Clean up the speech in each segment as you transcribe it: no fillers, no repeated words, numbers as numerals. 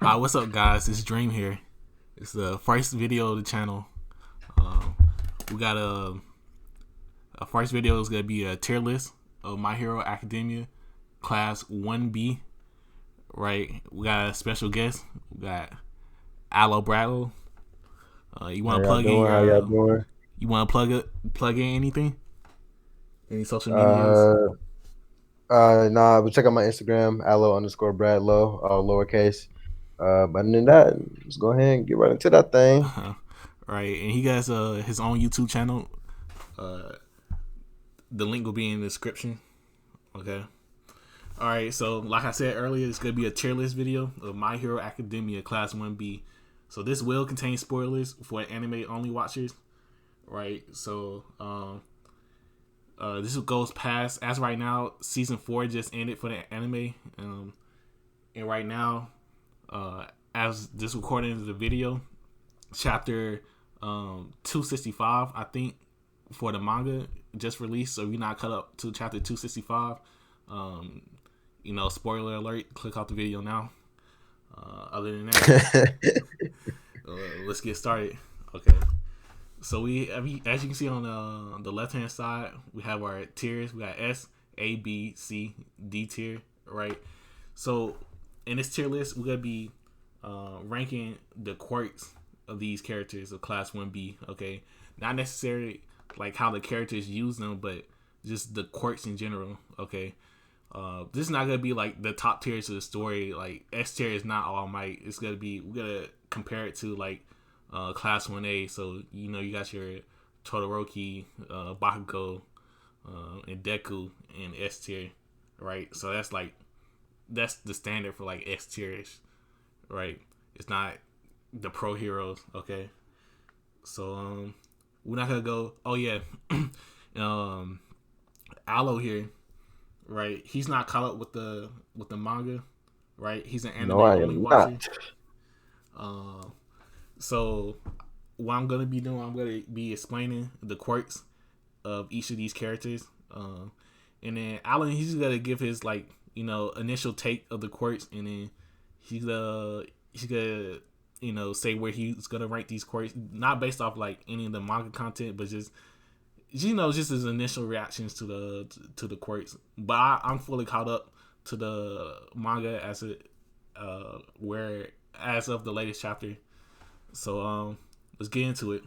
What's up, guys? It's Dream here. It's the first video of the channel. We got a first video is gonna be a tier list of My Hero Academia Class 1B. Right, we got a special guest. We got Aloe Brattle. You How want to y'all plug in doing? How y'all your? doing? You want to plug in anything? Any social medias? Uh, nah, but check out my Instagram, allo_Bradlow, all lowercase. But other than that, let's go ahead and get right into that thing. Right, and he has his own YouTube channel. Uh, the link will be in the description. Okay. All right, so like I said earlier, it's gonna be a tier list video of My Hero Academia Class 1B. So this will contain spoilers for anime only watchers, right? So this goes past, as right now, season 4 just ended for the anime, and right now, as this recording of the video, chapter 265, I think, for the manga just released. So if you're not cut up to chapter 265, spoiler alert, click off the video now. Other than that, let's get started. Okay. So as you can see on the left hand side, we have our tiers. We got S, A, B, C, D tier, right? So in this tier list, we're gonna be ranking the quirks of these characters of Class 1B. Okay, not necessarily like how the characters use them, but just the quirks in general. Okay, this is not gonna be like the top tiers of the story. Like S tier is not All Might. It's gonna be, we're gonna compare it to like Class 1A. So you got your Todoroki, Bakugo, and Deku in S tier, right? So that's the standard for like S tierish, right? It's not the pro heroes. Okay, so we're not gonna go. Oh yeah, Aloe here, right? He's not caught up with the manga, right? He's an No, anime I only am not. watcher. So what I'm gonna be doing, I'm gonna be explaining the quirks of each of these characters, and then Alan, he's gonna give his like initial take of the quirks, and then he's gonna say where he's gonna rank these quirks, not based off like any of the manga content, but just his initial reactions to the quirks. But I'm fully caught up to the manga where as of the latest chapter. So let's get into it.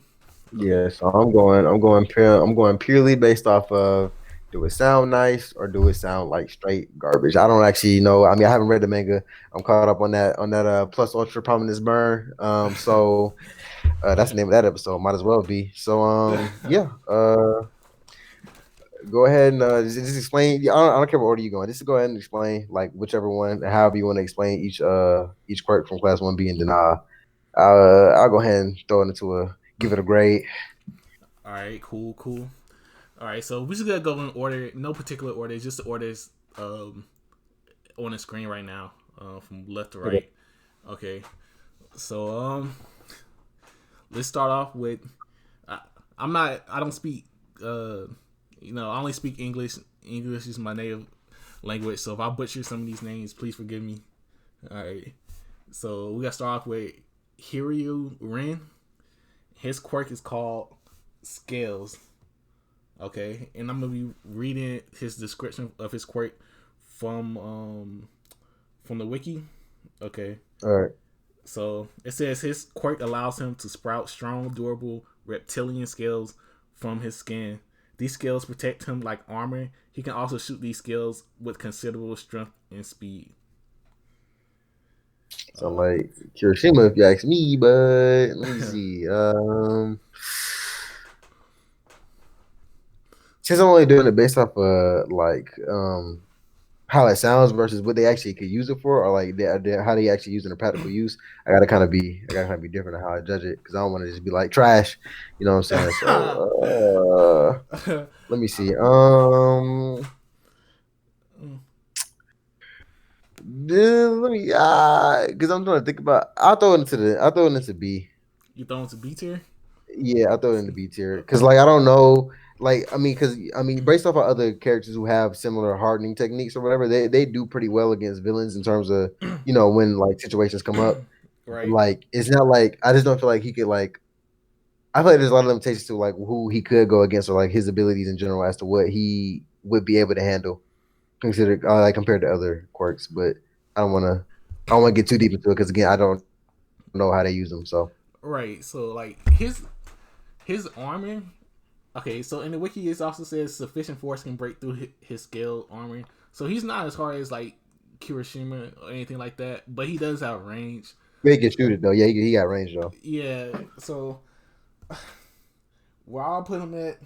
Okay. Yeah, so I'm going purely based off of, do it sound nice or do it sound like straight garbage? I don't actually know. I mean, I haven't read the manga. I'm caught up on that plus ultra prominence burn. So that's the name of that episode. Might as well be. So yeah. Go ahead and just explain. I don't care what order you're going. Just go ahead and explain like whichever one, however you want to explain each quirk from Class 1B, and then I'll go ahead and throw it into give it a grade. All right. Cool. All right. So we're just gonna go in order, no particular order, just the orders on the screen right now, from left to Okay. right. Okay. So let's start off with. I, I'm not. I don't speak. I only speak English. English is my native language. So if I butcher some of these names, please forgive me. All right. So we gotta start off with Hiryu Ren. His quirk is called Scales. Okay, and I'm gonna be reading his description of his quirk from the wiki. Okay, All right. so it says his quirk allows him to sprout strong, durable reptilian scales from his skin. These scales protect him like armor. He can also shoot these scales with considerable strength and speed. So I'm like Kirishima, if you ask me, but let me see. Since I'm only doing it based off of like how it sounds versus what they actually could use it for, or like how they actually use it in practical use, I gotta kind of be different on how I judge it, because I don't want to just be like trash. You know what I'm saying? So let me see. Let me because I'm trying to think about. I'll throw it into B. You throw into B tier? Yeah, I throw it in the B tier because, like, I don't know. like because based off of other characters who have similar hardening techniques or whatever, they do pretty well against villains in terms of when like situations come up. But Right. like it's not like I just don't feel like he could like. I feel like there's a lot of limitations to like who he could go against or like his abilities in general as to what he would be able to handle considered like compared to other quirks. But I don't want to I don't want to get too deep into it because again I don't know how they use them. So Right. So like his armor. Okay, so in the wiki it also says sufficient force can break through his scale armor. So he's not as hard as like Kirishima or anything like that, but he does have range. yeah, he can shoot it though. Yeah, he got range though. Yeah. So where I'll put him at,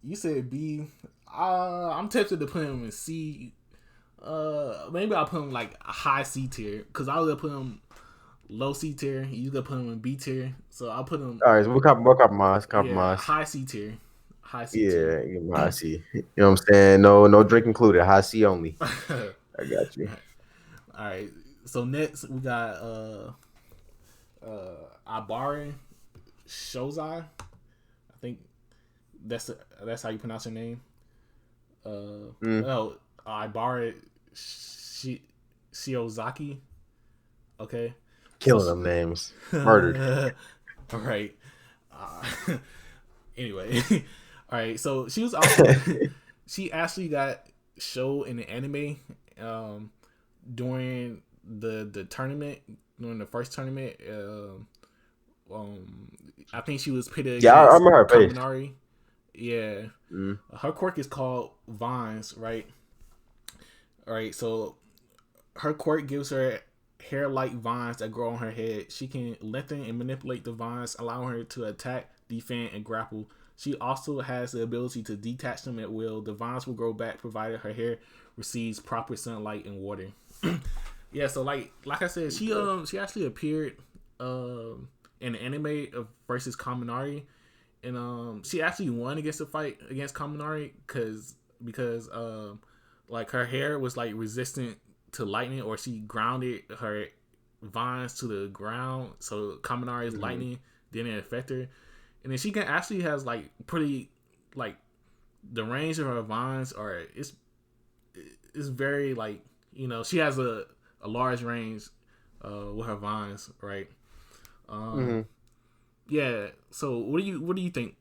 you said B. I'm tempted to put him in C. Maybe I'll put him like a high C tier because I was gonna put him low C tier. You gonna put him in B tier, so I'll put him, All right, so we'll compromise. yeah, Compromise. high C tier. High C tier. Yeah, give him high C. You know what I'm saying? No drink included. High C only. I got you. All right. So next we got Ibari Shozai. I think that's how you pronounce her name. Mm, No, Ibari Shiozaki. Okay. So killing them names. Murdered. all right. Anyway, all right. So she was also she actually got shown in the anime during the tournament, during the first tournament. I think she was pitted Yeah, I against remember her face. Kaminari. Yeah, Mm. her quirk is called Vines, right? All right, so her quirk gives her hair-like vines that grow on her head. She can lengthen and manipulate the vines, allowing her to attack, defend, and grapple. She also has the ability to detach them at will. The vines will grow back provided her hair receives proper sunlight and water. Yeah, so like I said, she actually appeared in the anime of versus Kaminari, and she actually won against the fight against Kaminari because like her hair was like resistant to lightning, or she grounded her vines to the ground, so Kaminari's Mm-hmm. lightning didn't affect her, and then she can actually has like pretty like the range of her vines are it's very like she has a large range with her vines, right? Um, Mm-hmm. yeah. So what do you think?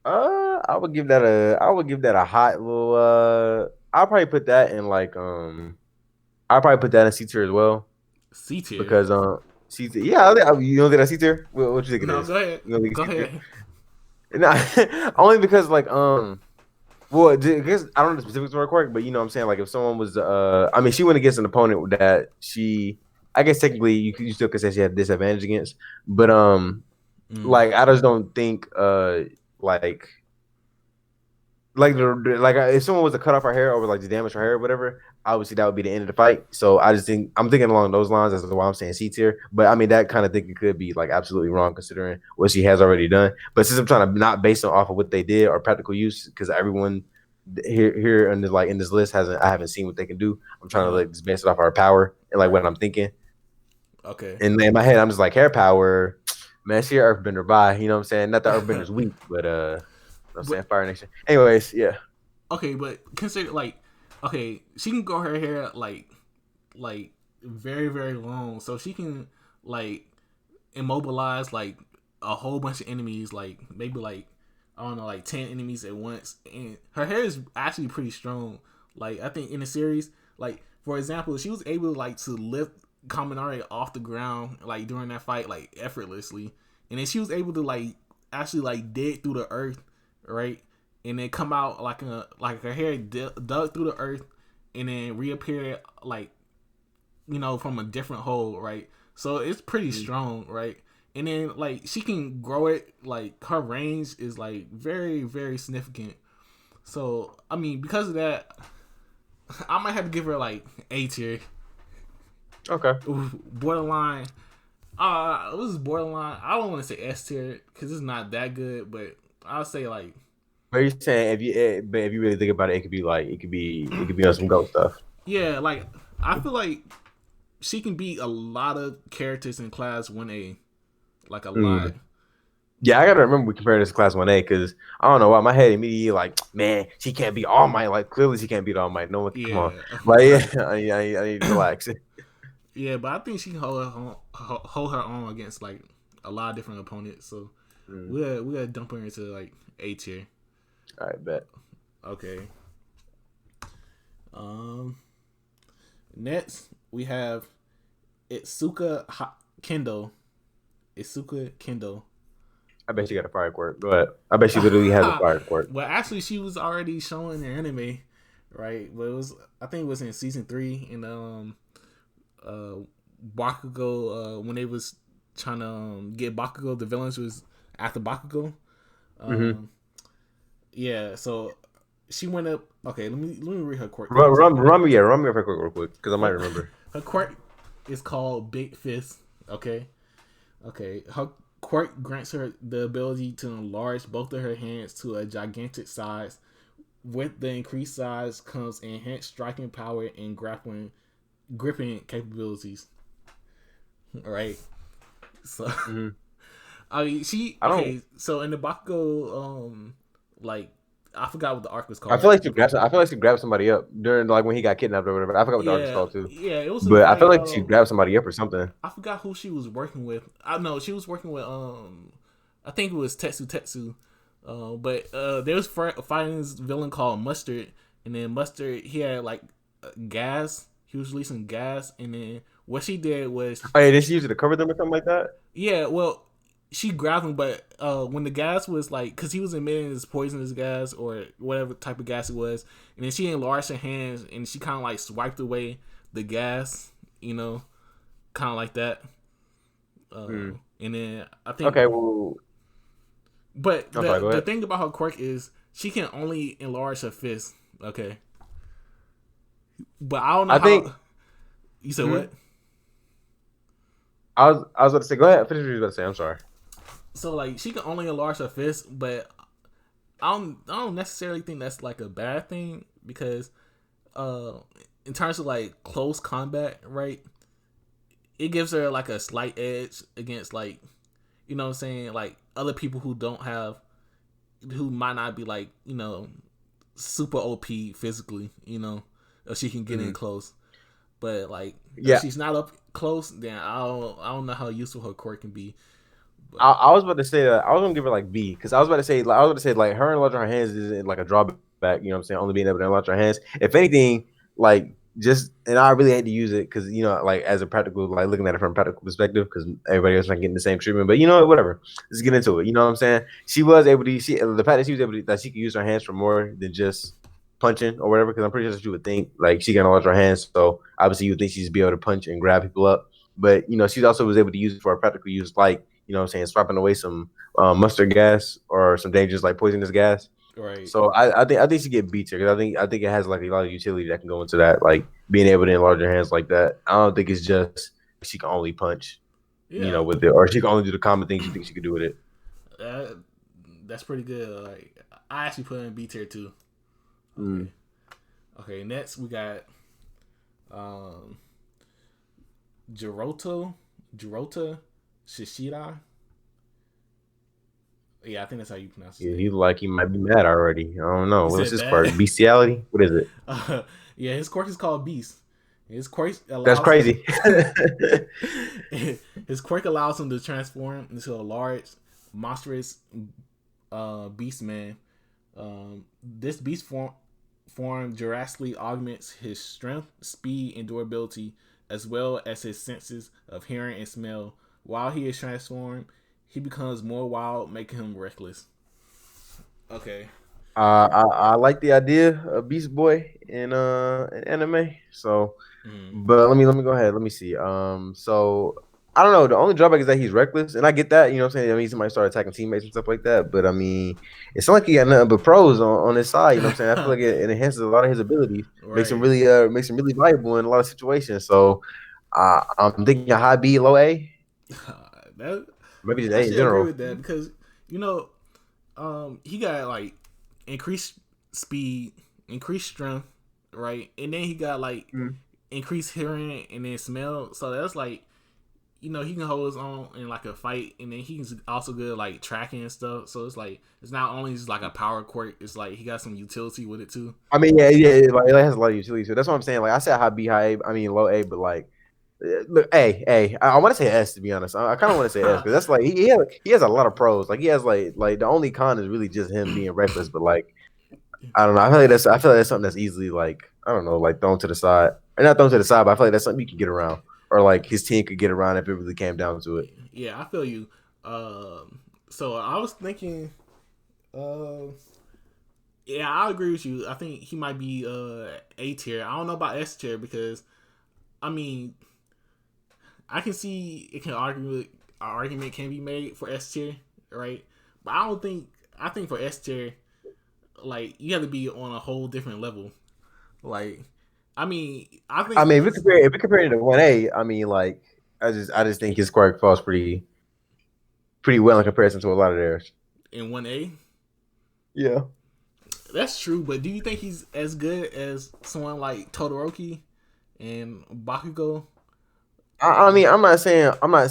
I would give that a hot little I'll probably put that in like I'll probably put that in C tier as well C tier. because C tier, yeah, you don't think that's C tier? What you think it No, is? go ahead. You don't think it's Go C tier? ahead. No, only because like well, because I don't know the specifics of her quirk, but you know what I'm saying, like if someone was I mean she went against an opponent that she I guess technically you still could say she had a disadvantage against, but Mm, like I just don't think like if someone was to cut off her hair or like to damage her hair or whatever, obviously that would be the end of the fight. So I just think I'm thinking along those lines as to why I'm saying C tier. But I mean that kind of thinking could be like absolutely wrong considering what she has already done. But since I'm trying to not base it off of what they did or practical use, because everyone here in this list hasn't I haven't seen what they can do. I'm trying to uh-huh. like just base it off our power and like what Right. I'm thinking. Okay. And in my head, I'm just like hair power. Man, she Earthbender. Bye. You know what I'm saying? Not that Earthbender's weak, but you know what I'm saying But Fire Nation. Anyways, yeah. okay, but consider like okay, she can grow her hair like very very long, so she can like immobilize like a whole bunch of enemies, like maybe like I don't know, like 10 enemies at once. And her hair is actually pretty strong. Like I think in the series, like for example, she was able like to lift Kaminari off the ground like during that fight like effortlessly, and then she was able to like actually like dig through the earth, right? And then come out like her hair dug through the earth, and then reappear like from a different hole, right? So it's pretty Mm. strong, right? And then like she can grow it, like her range is like very very significant. So I mean, because of that, I might have to give her like A tier. Okay. Borderline. This is borderline. I don't want to say S tier because it's not that good, but I'll say like But you're saying but if you really think about it, it could be on some goat stuff. yeah, like I feel like she can beat a lot of characters in class 1A, like a lot. Mm. Yeah, I gotta remember we compared this to Class 1A because I don't know why my head immediately like, man, she can't beat All Might. Like clearly she can't beat All Might. No one, come on. Yeah. Like yeah, I need to relax. Yeah, but I think she can hold her own against like a lot of different opponents. So Mm, we'll dump her into like A tier. all right, bet. Okay. Um. Next we have Kendo. Itsuka Kendo. I bet she got a fire quirk. Go ahead. I bet she literally has a fire quirk. Well, actually, she was already showing the anime, right? But it was I think it was in season 3 in uh Bakugo when they was trying to get Bakugo. The villains was after Bakugo. Mm-hmm. Um, yeah, so she went up. Okay, let me read her quirk. Run me a fire quirk real quick because I might Her, remember. her quirk is called Big Fist. Okay, okay. Her quirk grants her the ability to enlarge both of her hands to a gigantic size. With the increased size comes enhanced striking power and gripping capabilities. All right. So Mm-hmm. I mean, she I don't. okay. So in the Bakugo, like I forgot what the arc was I feel called. like she grabbed. I feel like she grabbed somebody up during like when he got kidnapped or whatever. I forgot what the arc is Yeah, called too. yeah. It was a But I feel fight. like she grabbed somebody up or something. I forgot who she was working with. I know she was working with. I think it was Tetsu. But there was fighting this villain called Mustard, and then Mustard he had like gas. He was releasing gas, and then what she did was Oh yeah, did she use it to cover them or something like that? yeah, well, she grabbed him, but when the gas was like, because he was emitting this poisonous gas or whatever type of gas it was, and then she enlarged her hands and she kind of like swiped away the gas, you know, kind of like that. Hmm. And then I think, Okay, well, but I'm sorry. Go the ahead. thing about her quirk is she can only enlarge her fist. Okay, but I don't know I think. how. You said Hmm? what? I was about to say. Go ahead. Finish what you was about to say. I'm sorry. So like she can only enlarge her fist, but I don't necessarily think that's like a bad thing because uh in terms of like close combat, right? It gives her like a slight edge against like you know what I'm saying, like other people who might not be like, super OP physically, if she can get in Hmm. close. But like if Yeah, she's not up close, then I don't know how useful her quirk can be. But I was about to say that I was gonna give her like B because I was about to say like her enlarging her hands isn't like a drawback. You know what I'm saying? Only being able to enlarge her hands. If anything, like just and I really hate to use it because like as a practical like looking at it from a practical perspective because everybody else not getting the same treatment. But whatever. Let's get into it. You know what I'm saying? She was able to. The fact that she was able to that she could use her hands for more than just punching or whatever. Because I'm pretty sure she would think like she can enlarge her hands. So obviously you would think she'd be able to punch and grab people up. But she also was able to use it for a practical use, like what I'm saying, swiping away some mustard gas or some dangerous like poisonous gas. right. So I think she get beat here because I think it has like a lot of utility that can go into that, like being able to enlarge her hands like that. I don't think it's just she can only punch, Yeah. with it, or she can only do the common things you think she could do with it. That, that's pretty good. Like I actually put in B tier too. Mm. Okay. Okay, next we got um Jirota Shishira. Yeah, I think that's how you pronounce his Yeah, he name. like he might be mad already. I don't know. Is What's it his bad? quirk? Bestiality? What is it? Yeah, his quirk is called Beast. His quirk That's allows him. crazy. His quirk allows him to transform into a large, monstrous beast man. This beast form drastically augments his strength, speed, and durability, as well as his senses of hearing and smell. While he is transformed, he becomes more wild, making him reckless. Okay. I like the idea of Beast Boy in anime. So, Mm. but let me go ahead. Let me see. So I don't know. The only drawback is that he's reckless, and I get that. You know what I'm saying? I mean, somebody started attacking teammates and stuff like that. But I mean, it sounds like he got nothing but pros on his side. You know what I'm saying? I feel like it enhances a lot of his abilities, Right. makes him really valuable in a lot of situations. So I'm thinking a high B, low A, That maybe just I A in should agree general. with that because you know he got like increased speed, increased strength, right, and then he got like Mm. increased hearing and then smell. So that's like he can hold his own in like a fight, and then he's also good like tracking and stuff. So it's like it's not only just like a power quirk. It's like he got some utility with it too. I mean, yeah, like it has a lot of utility. So that's what I'm saying. Like I said, high B, high A. I mean, low A, but like, look, A. I want to say S to be honest. I kind of want to say S because that's like he has a lot of pros. Like he has like the only con is really just him being reckless. But like I don't know. I feel like that's something that's easily like I don't know, like thrown to the side or not thrown to the side. But I feel like that's something you can get around or like his team could get around if it really came down to it. Yeah, I feel you. So I was thinking, uh, yeah, I agree with you. I think he might be A tier. I don't know about S tier because I mean I can see it can argue an argument can be made for S tier, right? But I don't think I think for S tier, like you have to be on a whole different level. Like, I mean, I I think mean, he's if we compare it to 1A, I mean, like I just think his quirk falls pretty well in comparison to a lot of theirs. in 1A. Yeah. That's true, but do you think he's as good as someone like Todoroki and Bakugo? I mean, I'm not saying I'm not.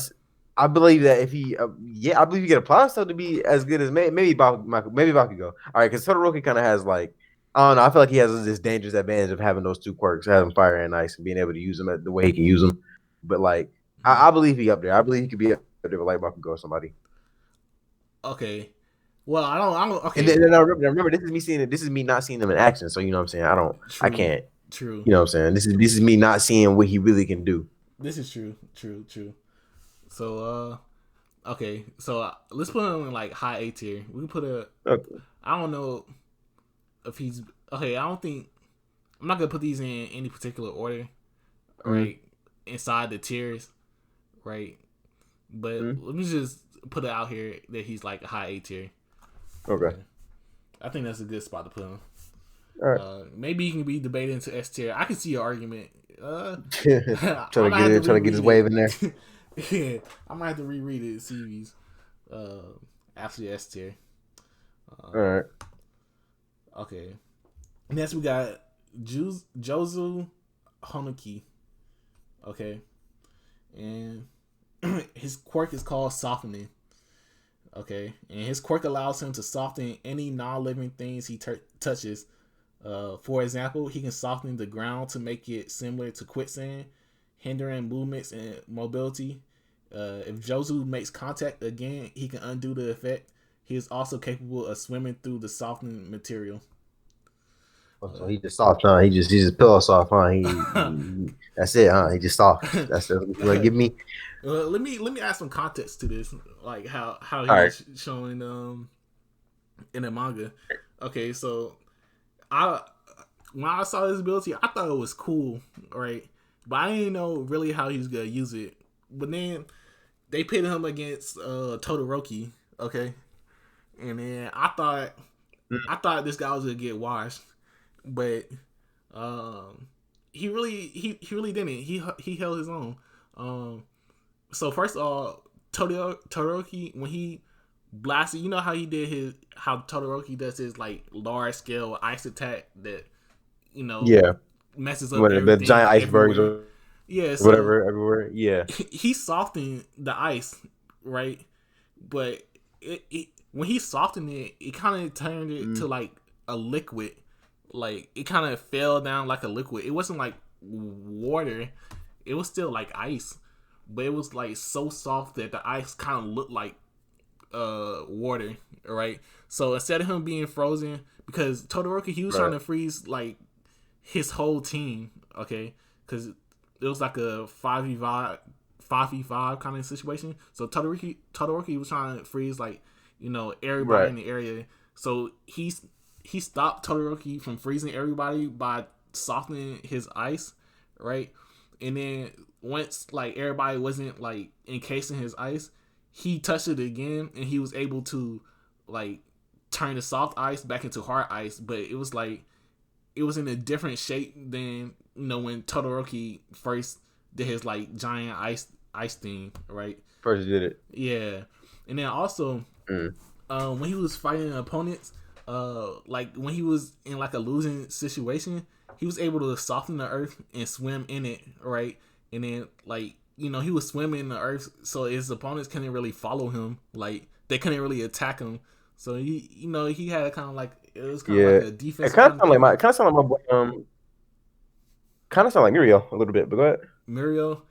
I believe that if he, yeah, I believe he could apply himself to be as good as maybe maybe Bakugo. All right, because Todoroki kind of has like I don't know. I feel like he has this dangerous advantage of having those two quirks, having fire and ice, and being able to use them the way he can use them. But like, Mhm. I believe he up there. I believe he could be up there with like Bakugo or somebody. Okay. Well, I don't. And Okay. then I remember, this is me seeing it. This is me not seeing him in action. So you know what I'm saying. I True. can't. True. You know what I'm saying. This is me not seeing what he really can do. This is true. True. True. So, okay. So let's put him in like high A tier. We can put a. Okay. I don't know if he's okay. I don't think I'm not gonna put these in any particular order, Mm-hmm. right? Inside the tiers, right? But Mm-hmm. let me just put it out here that he's like a high A tier. Okay. Okay. I think that's a good spot to put him. All right. Maybe he can be debated into S tier. I can see your argument. I Trying to might get have to it, trying to get his reread wave in there. it. Yeah, I might have to reread it and see if he's actually S tier. All right. Okay. Next we got Jozu Honoki. Okay. And his quirk is called softening. Okay. And his quirk allows him to soften any non-living things he touches. For example, he can soften the ground to make it similar to quicksand, hindering movements and mobility. If Jozu makes contact again, he can undo the effect. He is also capable of swimming through the softened material. Oh, so he just soft, huh? He just pillow soft, huh? That's it, huh? He just soft. That's what you want to give me. Let me add some context to this, like how All right. he's showing in the manga. Okay, so I when I saw his ability, I thought it was cool, right? But I didn't know really how he was gonna use it. But then they pitted him against Todoroki, okay, and then I thought this guy was gonna get washed, but um, he really didn't. He held his own. Um, so first of all, Todoroki when he blasted, you know how he did how Todoroki does his like large scale ice attack that you know Yeah. messes up What the giant everything icebergs everywhere. or Yeah, so whatever everywhere? Yeah. he softened the ice, right? But when he softened it, it kind of turned it Mm, to like a liquid. Like it kind of fell down like a liquid. It wasn't like water. It was still like ice, but it was like so soft that the ice kind of looked like water, right? So instead of him being frozen, because Todoroki he was trying right. to freeze like his whole team, okay, because it was like a 5v5 kind of situation. So Todoroki was trying to freeze like everybody Right. in the area. So he stopped Todoroki from freezing everybody by softening his ice, right? And then once like everybody wasn't like encased in his ice, he touched it again and he was able to like turn the soft ice back into hard ice, but it was like it was in a different shape than when Todoroki first did his like giant ice thing, right? First did it. Yeah, and then also Mm. when he was fighting opponents, like when he was in like a losing situation, he was able to soften the earth and swim in it, right? And then like he was swimming in the earth, so his opponents couldn't really follow him. Like they couldn't really attack him. So he had kind of like it was kind of like Yeah, a it defensive kind of kind of sound like thing. my kind of sound like my boy, kind of sound like Muriel a little bit. But go ahead. Muriel,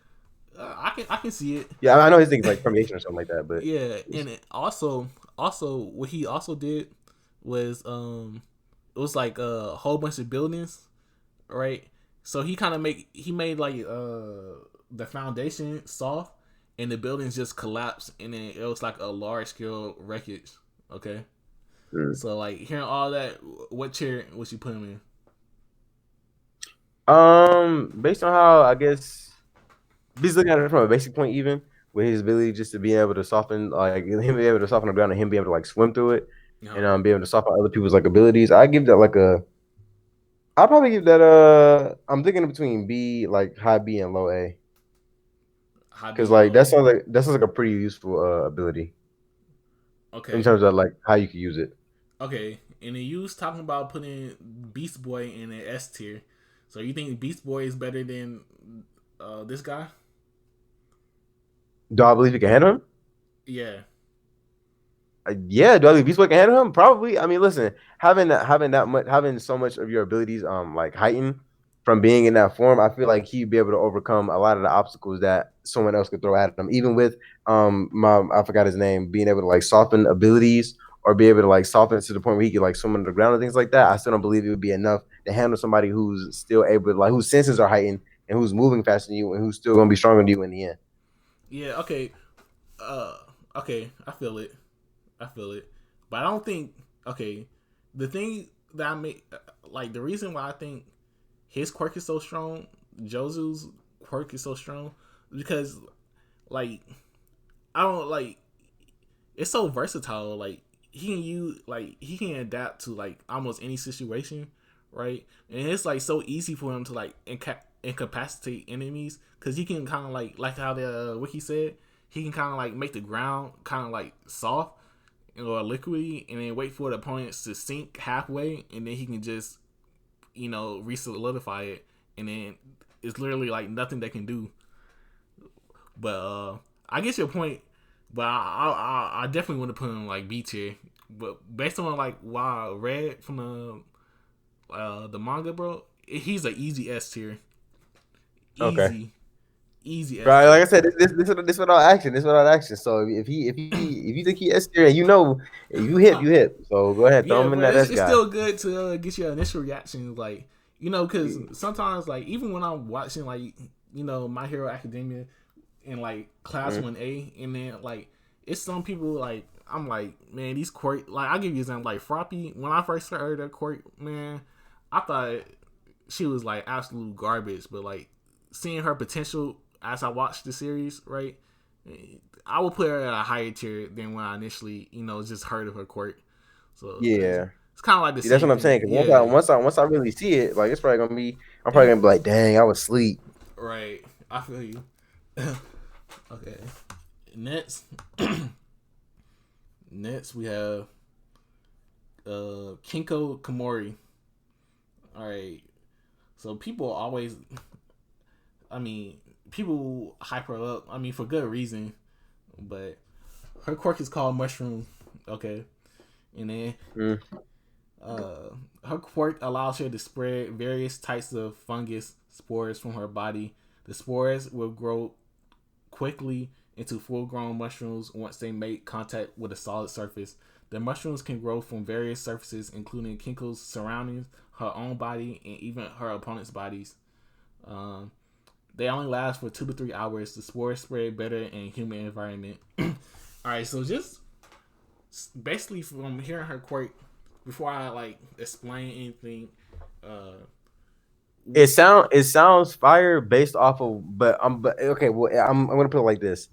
I can see it. Yeah, I know his thing's like permeation or something like that. But Yeah, and it also what he also did was it was like a whole bunch of buildings, right? So he made like the foundation soft, and the buildings just collapsed, and then it was like a large scale wreckage. Okay, mm. so like hearing all that, what chair would you put him in? Based on how I guess just looking at it from a basic point, even with his ability just to be able to soften, like him being able to soften the ground and him being able to like swim through it, and Uh, be able to soften other people's like abilities, I give that like a. I'd probably give that I'm thinking between B, like high B and low A, high B because and like low A. that sounds like a pretty useful ability in Okay, terms of like how you can use it. okay, and then you was talking about putting Beast Boy in an S tier. So you think Beast Boy is better than this guy? Do I believe you can handle him? Yeah. Yeah, do I think Beast Boy can handle him? Probably. I mean, listen, having that much, having so much of your abilities like heightened from being in that form, I feel like he'd be able to overcome a lot of the obstacles that someone else could throw at him. Even with my I forgot his name, being able to like soften abilities or be able to like soften it to the point where he could like swim under the ground and things like that. I still don't believe it would be enough to handle somebody who's still able to like whose senses are heightened and who's moving faster than you and who's still gonna be stronger than you in the end. Yeah. Okay. Uh. Okay. I feel it. I feel it. But I don't think. Okay. The thing that I make, like the reason why I think his quirk is so strong, Josu's quirk is so strong, because like I don't like it's so versatile. Like he can adapt to like almost any situation, right? And it's like so easy for him to like incapacitate enemies because he can kind of like how the wiki said, he can kind of like make the ground kind of like soft or liquidy, and then wait for the opponents to sink halfway, and then he can just re-solidify it, and then it's literally like nothing they can do. But I get your point. But I definitely want to put him like B tier. But based on like what I read from the manga, bro, he's an easy S tier. Okay. Easy, easy S Right, like I tier. said, this without action, this without action. So if you think he S tier, and you hip. So go ahead, throw Yeah, him in but that it's, S it's guy. still good to get your initial reaction, like because sometimes like even when I'm watching like My Hero Academia in like class Mm. 1A, and then like it's some people like I'm like, man, these quirk, like I'll give you an example, like Froppy. When I first heard that quirk, man, I thought she was like absolute garbage, but like seeing her potential as I watched the series, right, I would put her at a higher tier than when I initially just heard of her quirk. So Yeah, it's kind of like the see, that's same what I'm saying. thing. Because Yeah. once I really see it, like it's probably gonna be, I'm probably gonna be like, dang, I was asleep. Right. I feel you. Okay. Next, next we have Kinko Komori. All right. So people always, I mean, people hype her up. I mean, for good reason. But her quirk is called Mushroom. Okay. And then Mm. her quirk allows her to spread various types of fungus spores from her body. The spores will grow quickly into full-grown mushrooms once they make contact with a solid surface. The mushrooms can grow from various surfaces, including Kinko's surroundings, her own body, and even her opponent's bodies. Um, they only last for 2 to 3 hours. The spores spread better in human environment. All right, so just basically from hearing her quirk, before I like explain anything, uh, It sounds fire based off of, but okay. Well, I'm gonna put it like this.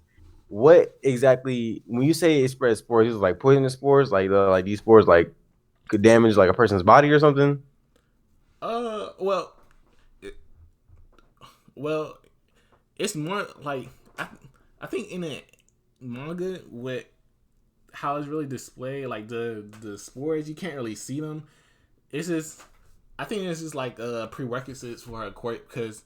What exactly when you say it spreads spores? Is it like poisonous spores? Like these spores like could damage like a person's body or something? well, it, well, it's more like I think in a manga with how it's really displayed, like the spores, you can't really see them. It's just I think it's just like prerequisites for her quirk because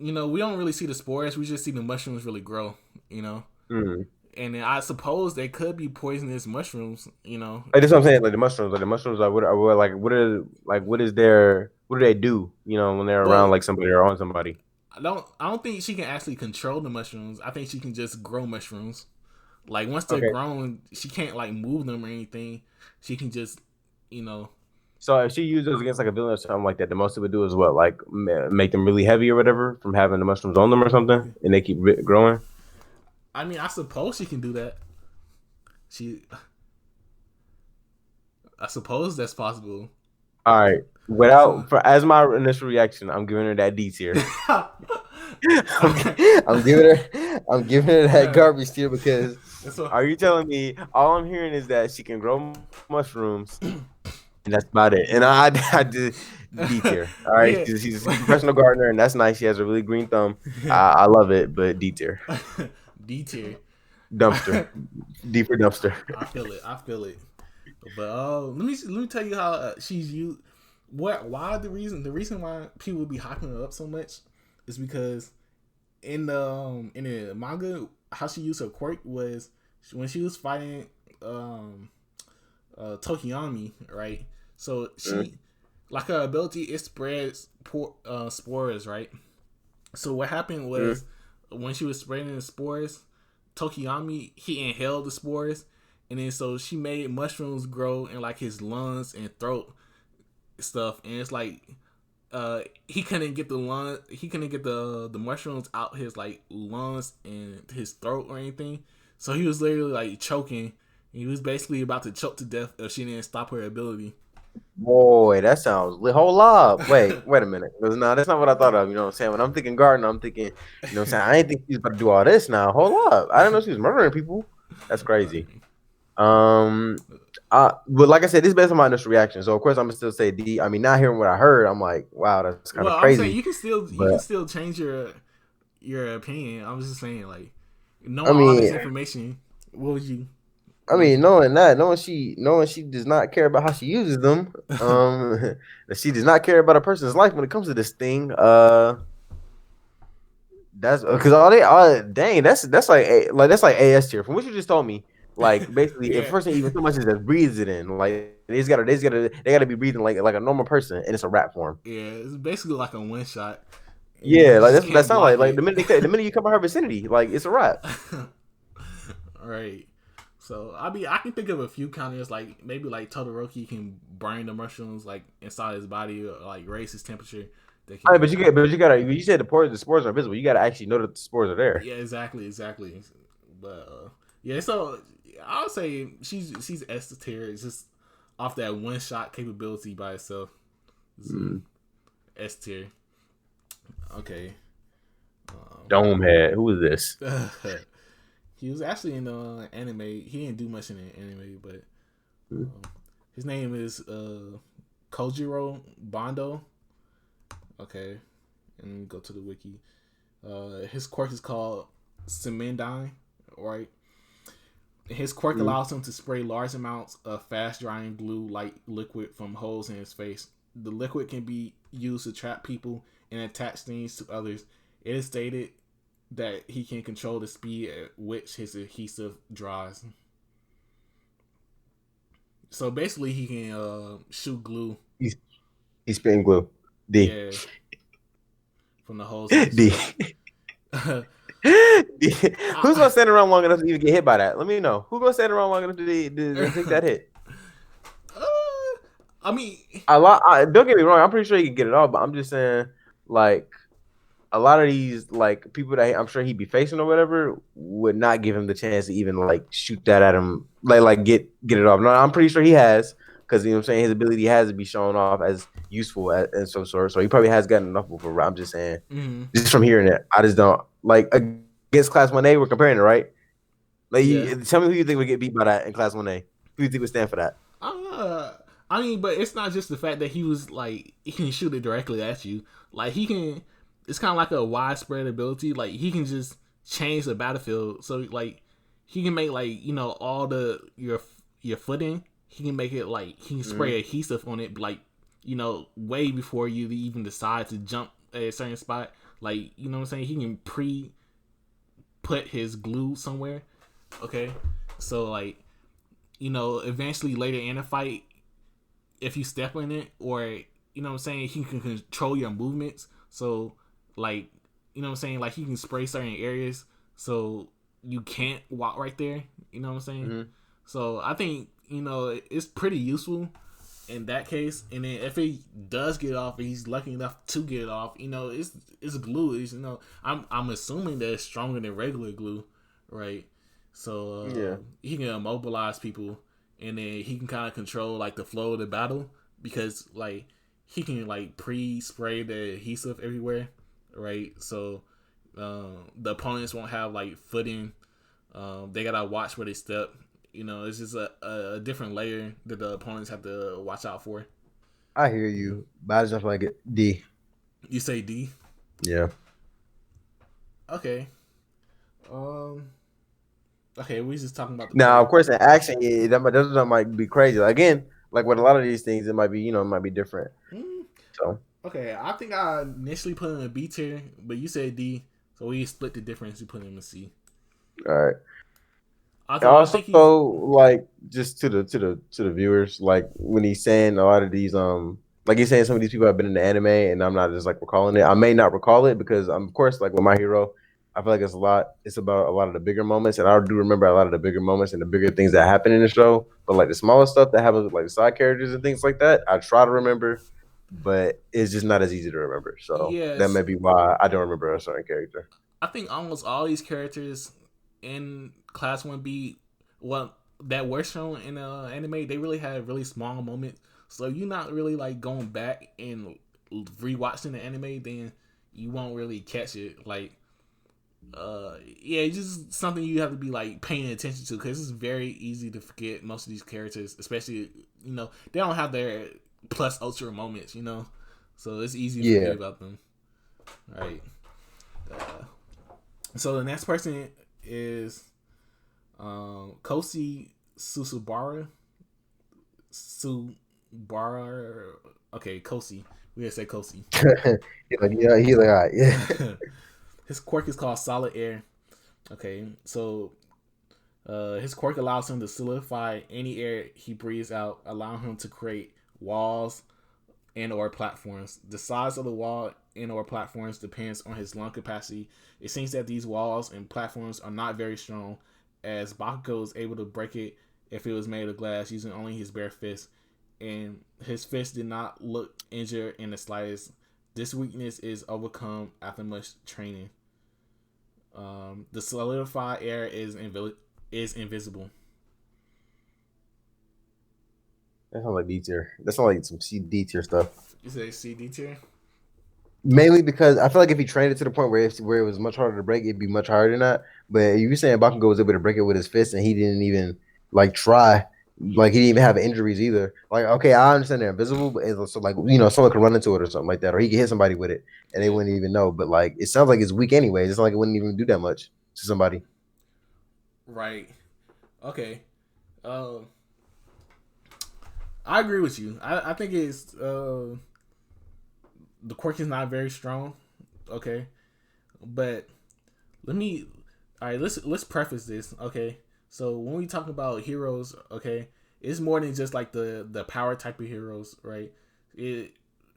we don't really see the spores. We just see the mushrooms really grow. Mm. And then I suppose they could be poisonous mushrooms. Like that's what I'm saying. Like the mushrooms, like what is their what do they do? When they're around Well, like somebody or on somebody. I don't think she can actually control the mushrooms. I think she can just grow mushrooms. Like once they're Okay. grown, she can't like move them or anything. She can just, you know. So if she used those against like a villain or something like that, the most it would do is what, like make them really heavy or whatever from having the mushrooms on them or something, and they keep growing. I mean, I suppose she can do that. She, I suppose that's possible. All right. Without for as my initial reaction, I'm giving her that D tier. I'm, I'm giving her that garbage tier because are you telling me all I'm hearing is that she can grow mushrooms and that's about it? And I did D tier. All right, Yeah. she's a professional gardener and that's nice. She has a really green thumb. I love it, but D tier, D tier. dumpster, D for dumpster. I feel it. I feel it. But let me tell you how she's used. Why the reason why people be hyping her up so much is because in the manga, how she used her quirk was when she was fighting Tokiyami, right? So she like her ability, it spreads spores, right? So what happened was when she was spreading the spores, Tokiyami, he inhaled the spores, and then so she made mushrooms grow in like his lungs and throat stuff, and it's like he couldn't get the mushrooms out his like lungs and his throat or anything, so he was literally like choking. He was basically about to choke to death if she didn't stop her ability. Boy, that sounds whole up. Wait a minute. No, that's not what I thought of. You know what I'm saying? When I'm thinking garden, I'm thinking, what I'm saying? I ain't think she was about to do all this now. Hold up. I didn't know she was murdering people. That's crazy. But like I said, this is based on my initial reaction. So of course I'm gonna still say D. I mean, not hearing what I heard, I'm like, wow, that's kind Well, of I'm saying crazy. you can But still change your opinion. I was just saying, like, I knowing all this mean, information, what would you I what would mean, you do? knowing she does not care about how she uses them, that she does not care about a person's life when it comes to this thing. That's because dang, that's like that's like AS tier from what you just told me. Like basically, if a Yeah, person even so much as just breathes it in, like they gotta be breathing like a normal person, and it's a rap form. yeah, it's basically like a one shot, and you Yeah, like just that's what that can't sounds block like. Like it. the minute you come in her vicinity, like it's a wrap. Right. So I can think of a few counters, like maybe like Todoroki can burn the mushrooms like inside his body or like raise his temperature. They All right, can. but you gotta. You said the spores are invisible. You gotta actually know that the spores are there. Yeah, exactly. But yeah, so I'll say she's S tier. It's just off that one shot capability by itself. It's S tier. Okay. Dome head. Who is this? He was actually in the anime. He didn't do much in the anime, but his name is Kojiro Bondo. Okay, and go to the wiki. His quirk is called Semendine, right? His quirk allows him to spray large amounts of fast-drying glue-like liquid from holes in his face. The liquid can be used to trap people and attach things to others. It is stated that he can control the speed at which his adhesive dries. So basically, he can shoot glue. He's spitting glue. D. Yeah, from the holes in his D. face. Who's gonna stand around long enough to even get hit by that? Let me know. Who's gonna stand around long enough to take that hit? I mean, Don't get me wrong. I'm pretty sure he can get it all, but I'm just saying, like, a lot of these like people that I'm sure he'd be facing or whatever would not give him the chance to even like shoot that at him, like get it off. No, I'm pretty sure he has because you know what I'm saying his ability has to be shown off as useful and some sort. So he probably has gotten enough before. I'm just saying, just from hearing it, I just don't like against Class 1A. We're comparing it, right? Like, yeah. tell me who you think would get beat by that in Class 1A. Who you think would stand for that? I mean, but it's not just the fact that he was like he can shoot it directly at you. Like he can, it's kind of like a widespread ability. Like he can just change the battlefield. So like he can make like all your footing. He can make it like he can spray adhesive on it, like way before you even decide to jump at a certain spot. Like, you know what I'm saying? He can pre put his glue somewhere. Okay, so like, eventually later in a fight, if you step in it, or you know what I'm saying, he can control your movements. So like, you know what I'm saying, like he can spray certain areas so you can't walk right there. You know what I'm saying? Mm-hmm. So I think it's pretty useful in that case. And then if he does get off, and he's lucky enough to get off, it's glue. I'm assuming that it's stronger than regular glue, right? So Yeah. he can immobilize people, and then he can kind of control like the flow of the battle, because like he can like pre-spray the adhesive everywhere, right? So the opponents won't have like footing. They gotta watch where they step. It's just a different layer that the opponents have to watch out for. I hear you, but I just feel like it. D. You say D? Yeah. Okay. Um. Okay, we just talking about the Now, core. of course, in action, that might be crazy. Again, like with a lot of these things, it might be it might be different. Mm, So, okay, I think I initially put him in B tier, but you said D, so we split the difference. We put him in C. all right. Although I Also, think he's like just to the viewers, like when he's saying a lot of these like he's saying some of these people have been in the anime, and I'm not just like recalling it. I may not recall it because of course, like with My Hero, I feel like it's a lot. It's about a lot of the bigger moments, and I do remember a lot of the bigger moments and the bigger things that happen in the show. But like the smaller stuff that happens with like the side characters and things like that, I try to remember, but it's just not as easy to remember. So that yes. may be why I don't remember a certain character. I think almost all these characters in Class 1B, well, that were shown in anime, they really had really small moments. So if you're not really like going back and rewatching the anime, then you won't really catch it. Like, yeah, it's just something you have to be like paying attention to, because it's very easy to forget most of these characters, especially they don't have their plus ultra moments, so it's easy to forget Yeah. about them. Right. So the next person is Kosi Susubara. Subara. Okay, Kosi. We gotta say Kosi. He's like, all right, yeah. His quirk is called Solid Air. Okay, so his quirk allows him to solidify any air he breathes out, allowing him to create walls and or platforms. The size of the wall and or platforms depends on his lung capacity. It seems that these walls and platforms are not very strong, as Bakugo is able to break it if it was made of glass using only his bare fist, and his fist did not look injured in the slightest. This weakness is overcome after much training. The solidified air is invisible. That sounds like D tier. That sounds like some D tier stuff. You say CD tier? Mainly because I feel like if he trained it to the point where it was much harder to break, it'd be much harder than that. But you were saying Bakugo was able to break it with his fist, and he didn't even like try. Like he didn't even have injuries either. Like okay, I understand they're invisible, but it's so like someone could run into it or something like that, or he could hit somebody with it and they Yeah. wouldn't even know. But like it sounds like it's weak anyway. It's not like it wouldn't even do that much to somebody. Right. Okay. Uh, I agree with you. I think it's the quirk is not very strong. Okay, but let me. All right, let's preface this. Okay, so when we talk about heroes, okay, it's more than just like the power type of heroes, right? It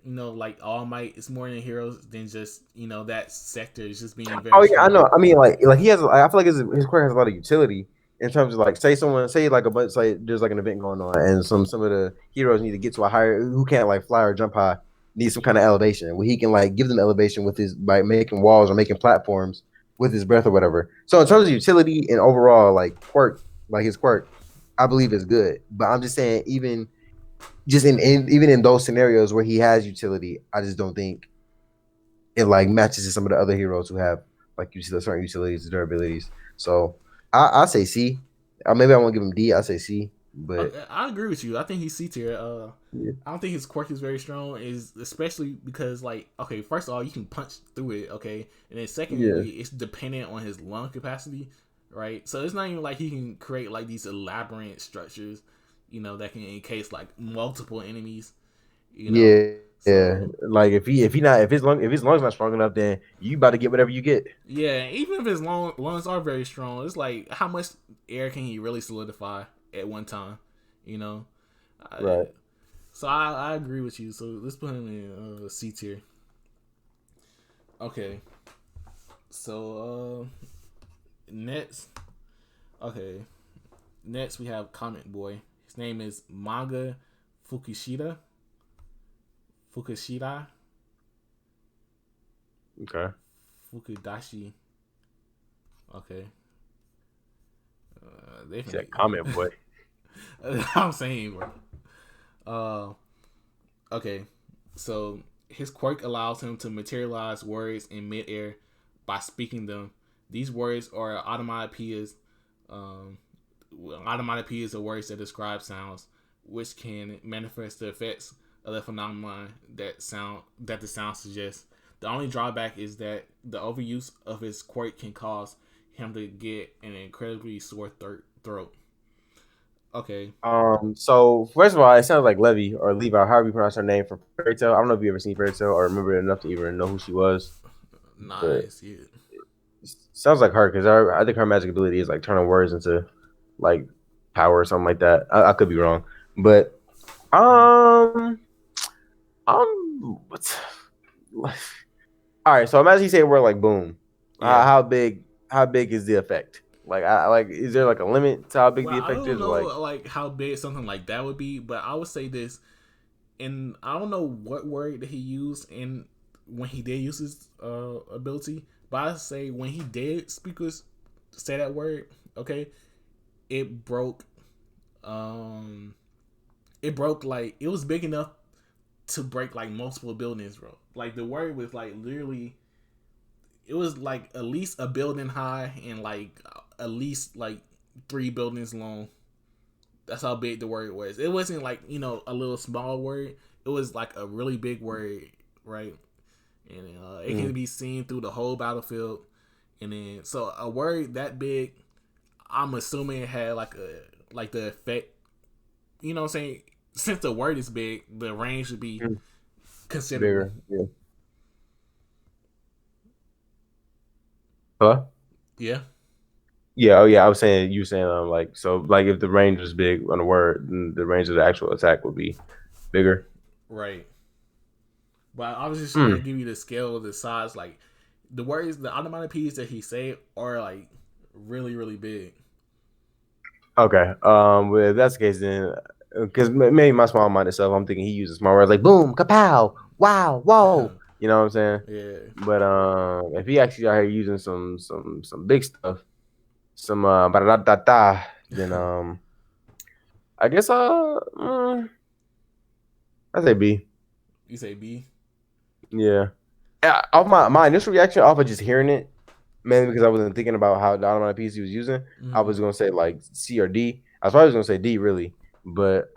like All Might, it's more than heroes than just that sector is just being Oh very yeah, I strong. know. I mean, like he has. I feel like his quirk has a lot of utility in terms of like, say like a bunch, say there's like an event going on, and some of the heroes need to get to a higher who can't like fly or jump high, need some kind of elevation where he can like give them elevation with his by making walls or making platforms with his breath or whatever. So in terms Right. of utility and overall like quirk, like his quirk, I believe is good. But I'm just saying, even just even in those scenarios where he has utility, I just don't think it like matches to some of the other heroes who have like certain utilities, durabilities. So I say C. Maybe I won't give him D. I say C. But I agree with you. I think he's C tier. yeah, I don't think his quirk is very strong. Is especially because like okay, first of all, you can punch through it, okay, and then yeah, secondly, it's dependent on his lung capacity, right? So it's not even like he can create like these elaborate structures, that can encase like multiple enemies, you know. yeah. Yeah, So like if his lungs not strong enough, then you about to get whatever you get. yeah, even if his lungs are very strong, it's like how much air can he really solidify at one time? You know. I, Right. so I agree with you. So let's put him in C tier. Okay. So next, okay, next we have Comic Boy. His name is Manga Fukushida. Fukushida. Okay. Fukudashi. Okay. He said Definitely. comment, boy. I'm saying, bro. Okay. So his quirk allows him to materialize words in midair by speaking them. These words are automatopoeias. Um, Automatopoeias are words that describe sounds, which can manifest the effects of the phenomenon that the sound suggests. The only drawback is that the overuse of his quirk can cause him to get an incredibly sore throat. Okay. So first of all, it sounds like Levy or Levi, however you pronounce her name from Fairy Tale. I don't know if you ever seen Fairy Tale or remember it enough to even know who she was, but Nice. Yeah. it sounds like her because I think her magic ability is like turning words into like power or something like that. I could be wrong, but um, what's all right? So imagine you say a word like boom. Yeah. How big? How big is the effect? Like, is there like a limit to how big Well, the I effect don't is? Or know like, like how big something like that would be, but I would say this, and I don't know what word that he used in when he did use his ability, but I say when he did speakers say that word, okay, it broke. Um, it broke like it was big enough to break like multiple buildings, bro. Like the word was like literally, it was like at least a building high and like at least like 3 buildings long. That's how big the word was. It wasn't like a little small word. It was like a really big word, right? And it can mm, be seen through the whole battlefield. And then so a word that big, I'm assuming it had like the effect. You know what I'm saying? Since the word is big, the range would be mm, considerable. bigger? Yeah. Huh? Yeah, Yeah, oh yeah, I was saying you were saying like so like if the range was big on a word, then the range of the actual attack would be bigger. right. But I was just trying to Mm. give you the scale of the size. Like the words, the onomatopoeias that he said are like really, really big. Okay. Well, if that's the case, then because maybe my small minded self, I'm thinking he uses small words like boom, kapow, wow, whoa. You know what I'm saying? Yeah. But if he actually out here using some big stuff, some da da da, then I guess I say B. You say B? Yeah. Yeah, off my initial reaction off of just hearing it, mainly because I wasn't thinking about how the automatic piece he was using. I Mm-hmm. was gonna say like C or D. I was probably gonna say D really, but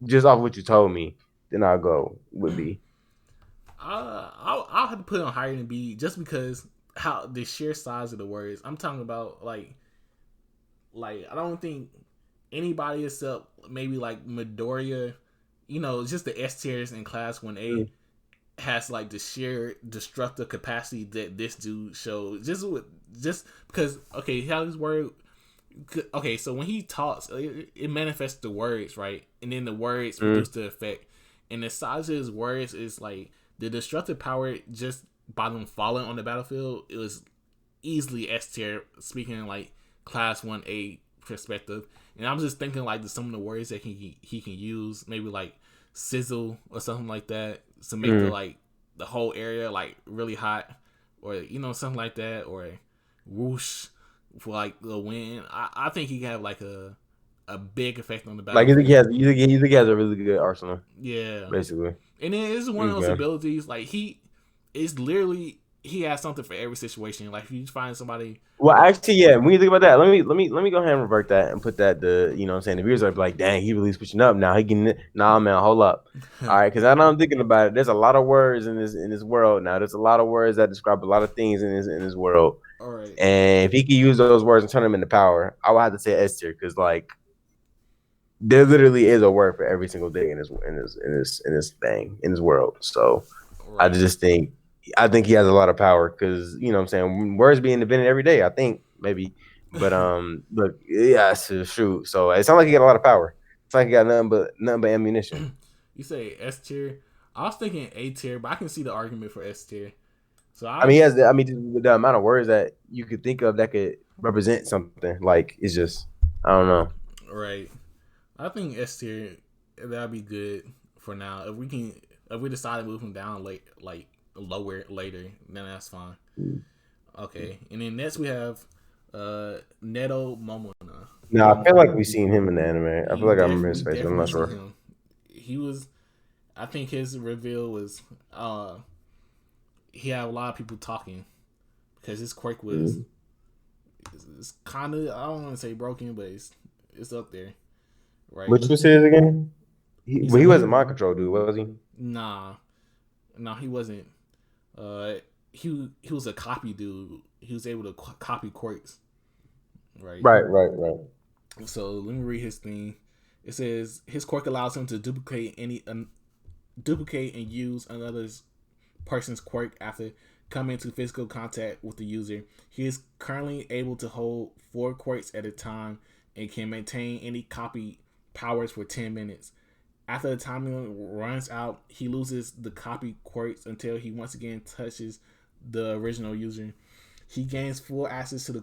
just off what you told me, then I'll go with B. I'll have to put it on higher than B just because how the sheer size of the words. I'm talking about like I don't think anybody except maybe like Midoriya, just the S tiers in class 1A Mm, has like the sheer destructive capacity that this dude shows. Just because how this word okay, so when he talks, it manifests the words, right? And then the words mm, produce the effect. And the size of his words is like the destructive power just by them falling on the battlefield. It was easily S tier, speaking in like class 1A perspective. And I'm just thinking like some of the words that he can use, maybe like sizzle or something like that, to make mm. the whole area like really hot, or something like that, or whoosh for like the wind. I think he can have like a big effect on the Like you think he battlefield. has you think he has a really good arsenal, Yeah, basically. and then it's one of those Okay. abilities like he is literally he has something for every situation. Like if you find somebody Well, that actually, yeah. When you think about that, let me go ahead and revert that and put that the you know what I'm saying the viewers are like, dang, he really switching up now. He can nah man, hold up. All right, because I know I'm thinking about it. There's a lot of words in this world now. There's a lot of words that describe a lot of things in this world. all right. And if he could use those words and turn them into power, I would have to say S tier because like there literally is a word for every single thing in this thing in this world. So I Right. just think he has a lot of power because you know what I'm saying words being invented every day. I think maybe, but yeah, it's true. So it sounds like he got a lot of power. It's like he got nothing but ammunition. You say S tier. I was thinking A tier, but I can see the argument for S tier. So I I mean, he has. I mean, the amount of words that you could think of that could represent something like it's just I don't know. right. I think S tier that'd be good for now. If we decide to move him down late, like lower later, then that's fine. Okay, and then next we have Neto Momona. No, I feel like we've seen him in the anime. I feel like I remember We his face, but I'm definitely not see sure. him. He was. I think his reveal was. He had a lot of people talking because his quirk was. Mm. It's kind of, I don't want to say broken, but it's up there, right? Which was his again? You Well, said he what? wasn't mind control dude, was he? Nah, no, he wasn't. Uh, he was a copy dude. He was able to copy quirks, right? Right, right, right. So let me read his thing. It says his quirk allows him to duplicate and use another's person's quirk after coming into physical contact with the user. He is currently able to hold 4 quirks at a time and can maintain any copy powers for 10 minutes. After the time runs out, he loses the copy quirks until he once again touches the original user. He gains full access to the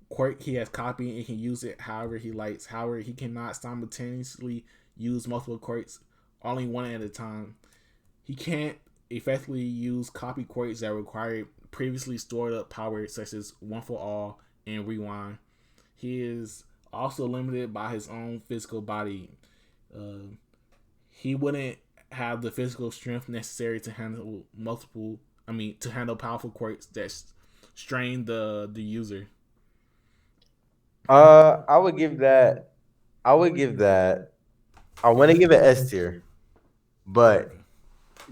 quirk he has copied and can use it however he likes. However, he cannot simultaneously use multiple quirks, only one at a time. He can't effectively use copy quirks that require previously stored up power, such as One for All and Rewind. He is also limited by his own physical body. Uh, he wouldn't have the physical strength necessary to handle to handle powerful quirks that strain the user. I would give that. I would give that. I want to give it S tier, but Okay.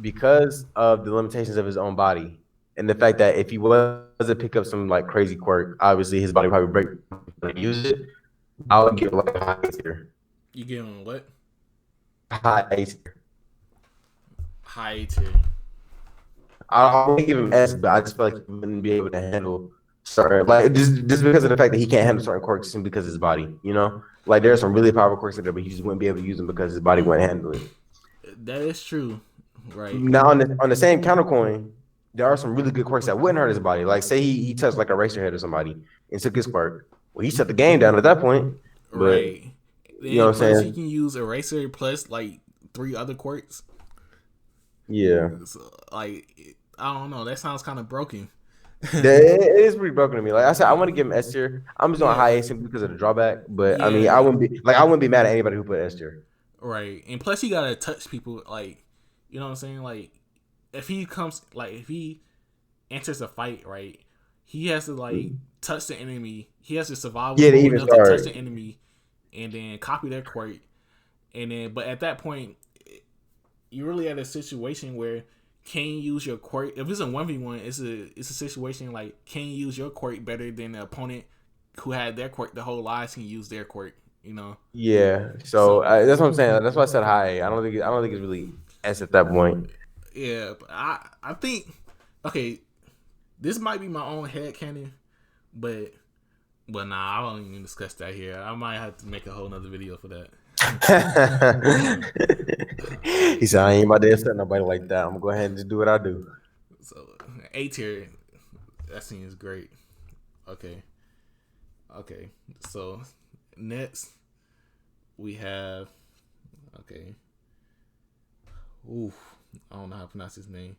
because of the limitations of his own body and the fact that if he was to pick up some like crazy quirk, obviously his body would probably break to use it. I would give it like a high A tier. You give him what? High A tier. High tier. I want to give him S, but I just feel like he wouldn't be able to handle certain like just because of the fact that he can't handle certain quirks simply because of his body. You know, like there are some really powerful quirks in there, but he just wouldn't be able to use them because his body wouldn't handle it. That is true. Right. Now on the same countercoin, there are some really good quirks that wouldn't hurt his body. Like say he touched like a racer head or somebody and took his quirk. Well, he shut the game down at that point. But Right. you know And what I'm plus, he saying? can use Eraser plus like 3 other quirks. Yeah. So, like, I don't know. That sounds kind of broken. It is pretty broken to me. Like I said, I want to give him S tier. I'm just on high Yeah. A simply because of the drawback. But I mean, Yeah. I wouldn't be mad at anybody who put S tier. Right. And plus, he gotta touch people. Like, you know what I'm saying? Like, if he enters a fight, right, he has to like touch the enemy. He has to survive Yeah, to long even enough to touch start. the enemy, and then copy their quirk. And then, but at that point, you're really at a situation where can you use your quirk? If it's a 1v1, it's a situation like can you use your quirk better than the opponent who had their quirk the whole lives can use their quirk. You know, Yeah. So so that's what I'm saying. That's why I said high A. I don't think it's really S at that point. yeah, but I think okay, this might be my own head canon, but nah, I won't even discuss that here. I might have to make a whole nother video for that. He said, I ain't about to upset nobody like that. I'm gonna go ahead and just do what I do. So A tier, that scene is great. Okay, okay. So next we have okay. Oof, I don't know how to pronounce his name.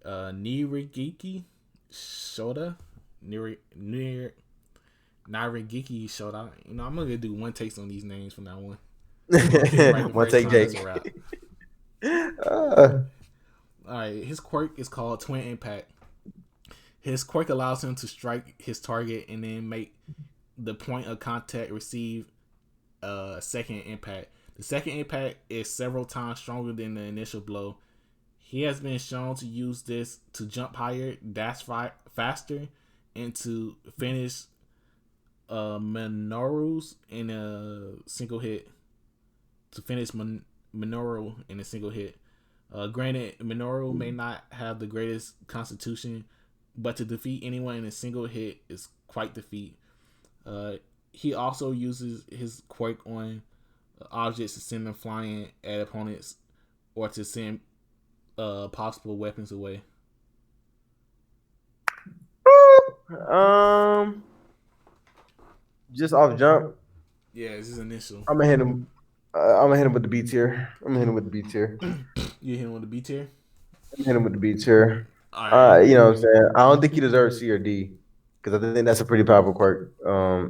Uh, Nirigiki Shoda. Nir Narigiki Shoda. You know, I'm gonna do one takes on these names from now on. If I don't get it right the One first take, time, that's Jake. a wrap. Uh, All right, his quirk is called Twin Impact. His quirk allows him to strike his target and then make the point of contact receive a second impact. The second impact is several times stronger than the initial blow. He has been shown to use this to jump higher, dash faster, and to finish Minoru's in a single hit to finish Minoru in a single hit. Granted, Minoru may not have the greatest constitution, but to defeat anyone in a single hit is quite the feat. Uh, he also uses his quirk on objects to send them flying at opponents or to send possible weapons away. Um, just off jump, Yeah, this is initial. I'm gonna hit him. I'm gonna hit him with the B tier. I'm gonna hit him with the B tier. You hit him with the B tier. I'm gonna hit him with the B tier. All right. You know what I'm saying? I don't think he deserves C or D because I think that's a pretty powerful quirk.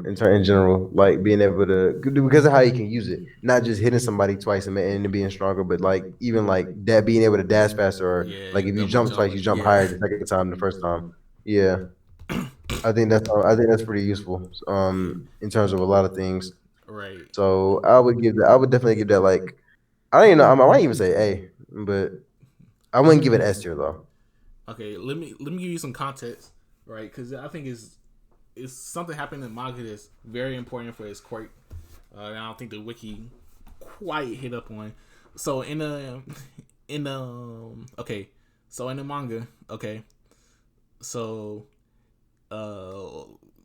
In general, like being able to because of how you can use it, not just hitting somebody twice and being stronger, but like even like that being able to dash faster or Yeah, like if you double jump jump. twice, you jump Yeah. higher the second time the first time. Yeah, I think that's pretty useful. In terms of a lot of things. Right. So I would definitely give that like I don't even know I might even say A, but I wouldn't give it S tier though. Okay. Let me give you some context, right? Because I think it's something happened in manga that's very important for his quirk. And I don't think the wiki quite hit up on. So okay, so in the manga, okay, so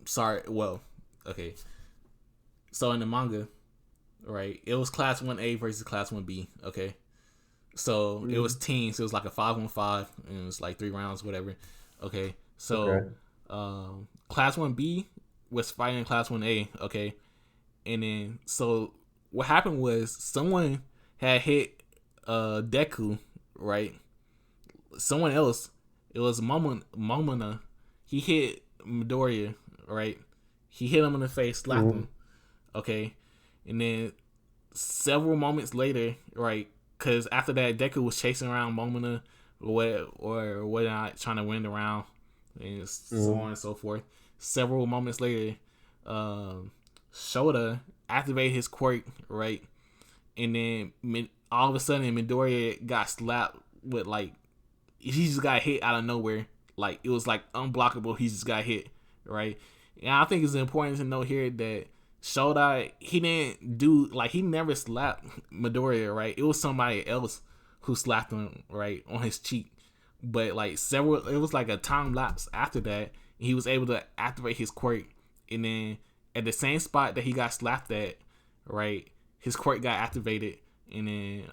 sorry, well, okay, so in the manga, right, it was class 1A versus class 1B, okay, so it was teams, it was like a 5-on-5, and it was like 3 rounds, whatever, okay, so Okay. class 1B was fighting class 1A, okay, and then so what happened was someone had hit Deku, right? Someone else, it was Momona. He hit Midoriya, right? He hit him in the face, slapped Mhm. him, okay? And then several moments later, right? Because after that, Deku was chasing around Momona or whatnot, trying to win the round, and so on Mhm. and so forth. Several moments later, um, Shota activated his quirk, right? And then all of a sudden, Midoriya got slapped with like he just got hit out of nowhere. Like it was like unblockable. He just got hit, right? And I think it's important to note here that Shota he didn't do like he never slapped Midoriya, right? It was somebody else who slapped him right on his cheek. But like several, it was like a time lapse after that. He was able to activate his quirk, and then at the same spot that he got slapped at, right, his quirk got activated, and then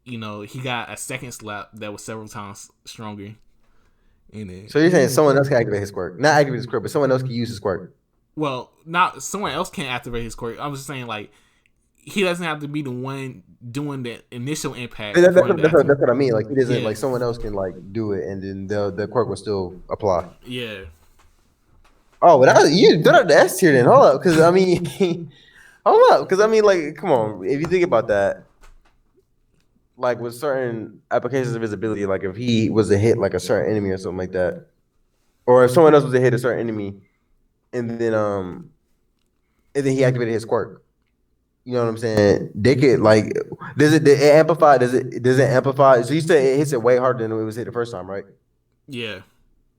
he got a second slap that was several times stronger. And then, So you're saying someone else can activate his quirk, not activate his quirk, but someone else can use his quirk. well, not someone else can't activate his quirk. I was just saying like he doesn't have to be the one doing the initial impact for him to activate. That's what I mean. Like he doesn't Yeah, like someone else can like do it, and then the quirk will still apply. yeah, Oh, but you done up the S tier then. Hold up, because I mean, hold up, because I mean, like, come on. If you think about that, like with certain applications of visibility, like if he was to hit like a certain enemy or something like that, or if someone else was to hit a certain enemy, and then he activated his quirk. You know what I'm saying? They could like, does it amplify? Does it amplify? So you said it hits it way harder than it was hit the first time, right? yeah.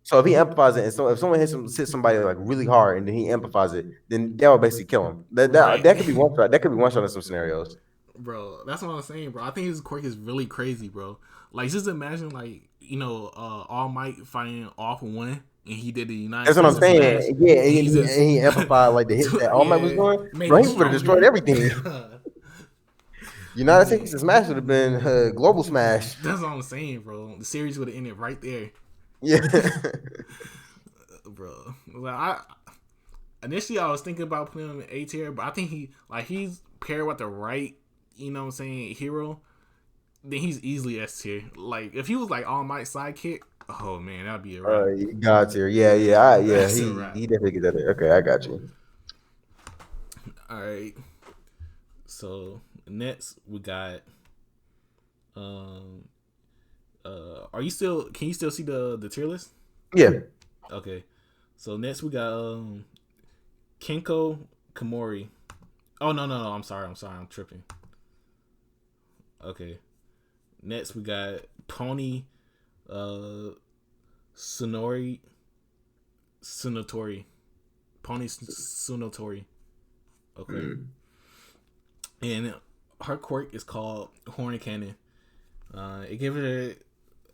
So if he amplifies it, and so if someone hits somebody like really hard, and then he amplifies it, then that would basically kill him. Right. That could be one shot. That could be one shot in some scenarios. Bro, that's what I'm saying, bro. I think his quirk is really crazy, bro. Like, just imagine, like, All Might fighting All for One, and he did the United That's what States I'm of Smash, saying. Yeah, and he just, and he amplified like the hits that All Might was yeah, doing. made Bro, him he would have destroyed stronger. everything. United States of Smash would have been global smash. That's what I'm saying, bro. The series would have ended right there, Yeah. bro. Like, initially I was thinking about putting him in A tier, but I think he's paired with the right, what I'm saying, hero. Then he's easily S tier. Like if he was like All Might sidekick, oh man, that'd be a wrap. God tier. Yeah, yeah. That's a He wrap. definitely get that there. Okay, I got you. All right. So next we got um are you still can you still see the tier list? Yeah. Okay. So next we got Kenko Komori. Oh no, I'm sorry, I'm tripping. Okay. Next we got Pony uh Sonori Sunotori. Pony Sunotori. Okay, Mm. and her quirk is called Horn Cannon. It gives her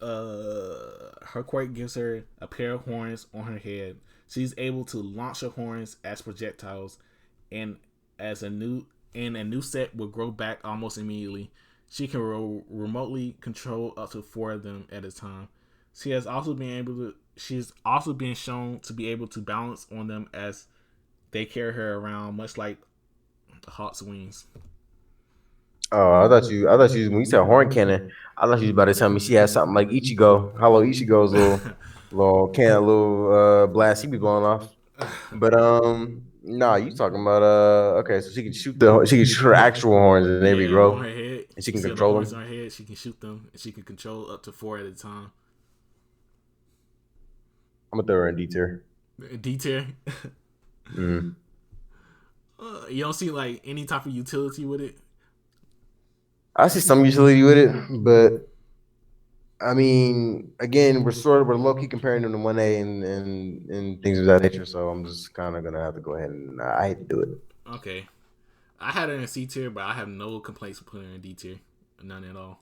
her quirk gives her a pair of horns on her head. She's able to launch her horns as projectiles, and as a new and a new set will grow back almost immediately. She can remotely control up to four of them at a time. She has also been able to. She's also been shown to be able to balance on them as they carry her around, much like Hawk's wings. Oh, I thought you when you said horn cannon, I thought you was about to tell me she had something like Ichigo. Hello, Ichigo's little blast he be blowing off. But nah, you talking about okay, so she can shoot her actual horns and they Yeah, on regrow her head. and she You can see the control horns them. on her head. She can shoot them, and she can control up to four at a time. I'm gonna throw her in D tier. D tier. Mm. You don't see like any type of utility with it. I see some utility with it, but I mean, again, we're low key comparing them to 1A and things of that nature. So I'm just kind of gonna have to go ahead and I hate to do it. Okay, I had her in C tier, but I have no complaints with putting her in D tier. None at all.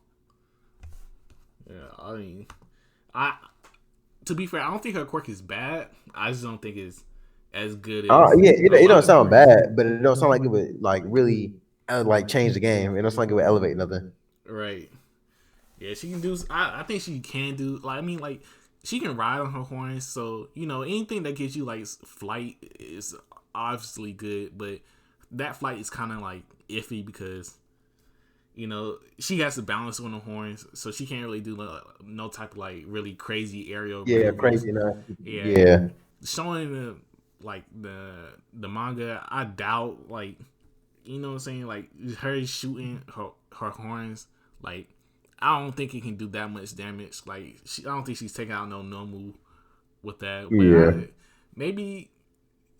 Yeah, I mean, I to be fair, I don't think her quirk is bad. I just don't think it's as good as Yeah, a it lot don't of the sound quirks. bad, but it don't sound like it would like really like change the game. It don't sound like it would elevate nothing. Right. Yeah, she can do. I think she can do. Like, I mean, like she can ride on her horns. So anything that gives you like flight is obviously good. But that flight is kind of like iffy because she has to balance on the horns, so she can't really do no type of like really crazy aerial Yeah, maneuvers. crazy enough. Yeah, Yeah, showing the manga, I doubt like what I'm saying, like her shooting her horns, like I don't think it can do that much damage. Like I don't think she's taking out no normal with that. But yeah, maybe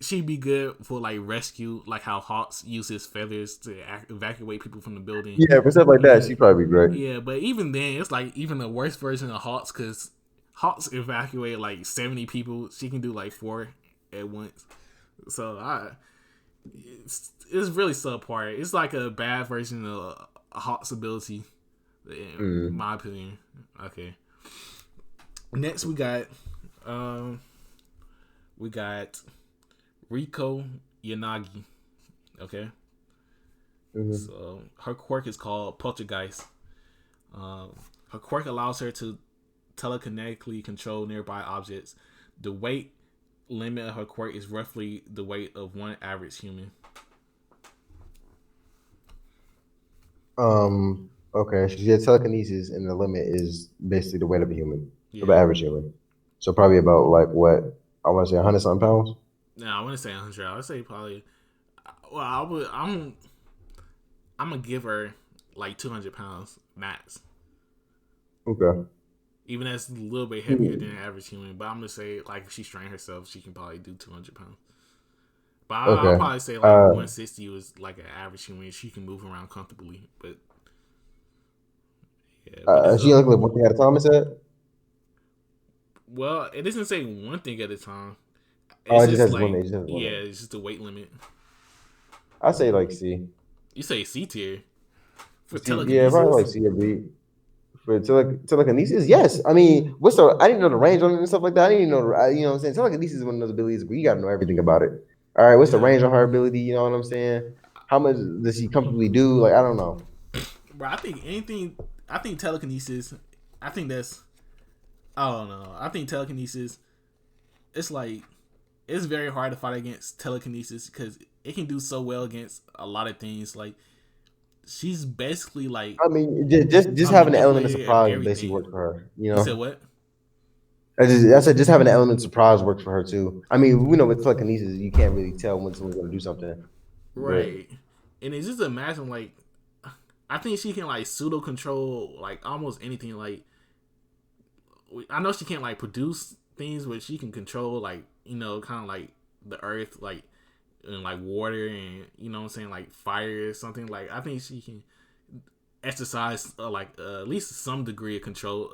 she'd be good for like rescue, like how Hawks use his feathers to evacuate people from the building. yeah. For stuff like that, Yeah, she'd probably be great. yeah. But even then, it's like even the worst version of Hawks because Hawks evacuate like 70 people. She can do like four at once. So it's really subpar. It's like a bad version of Hawk's ability, in Mm. my opinion. Okay. Next um we got Riko Yanagi. Okay. Hmm. So her quirk is called Poltergeist. Um, her quirk allows her to telekinetically control nearby objects. The weight limit of her quirk is roughly the weight of one average human. Okay, so she has telekinesis, and the limit is basically the weight of a human, of an Yeah. average human. So probably about like what I want to say, 100 something pounds. Now I wouldn't say 100. I would say probably. Well, I would. I'm gonna give her like 200 pounds max. Okay. Even that's a little bit heavier than Hmm. an average human. But I'm gonna say like if she strained herself, she can probably do 200 pounds. But I'll Okay. probably say like Uh, 160 was like an average human. She can move around comfortably. But yeah, but this is she a only live one thing at a time. Is that? well. It doesn't say one thing at a time. Oh, It's it just just has one. like It just has one. yeah, it's just a weight limit. I say like C. You say C tier for C, yeah, probably like telekinesis. C or B. For telekinesis, yes. I mean, what's the? I didn't know the range on it and stuff like that. I didn't even know. You know what I'm saying? Telekinesis is one of those abilities where you got to know everything about it. All right, what's the Yeah, range on her ability? You know what I'm saying? How much does she comfortably do? Like, I don't know. bro. I think anything. I think telekinesis. I think that's. I don't know. I think telekinesis. It's like it's very hard to fight against telekinesis because it can do so well against a lot of things. Like she's basically like I mean, just having the element of omnimanipulated surprise basically everything. works for her. You You said know, what? I said just having the element of surprise works for her too. I mean, we know with telekinesis, you can't really tell when someone's going to do something. But Right. And it's just imagine like I think she can like pseudo control like almost anything. Like I know she can't like produce things, but she can control like kind of like the earth, like and like water, and what I'm saying, like fire or something. Like I think she can exercise at least some degree of control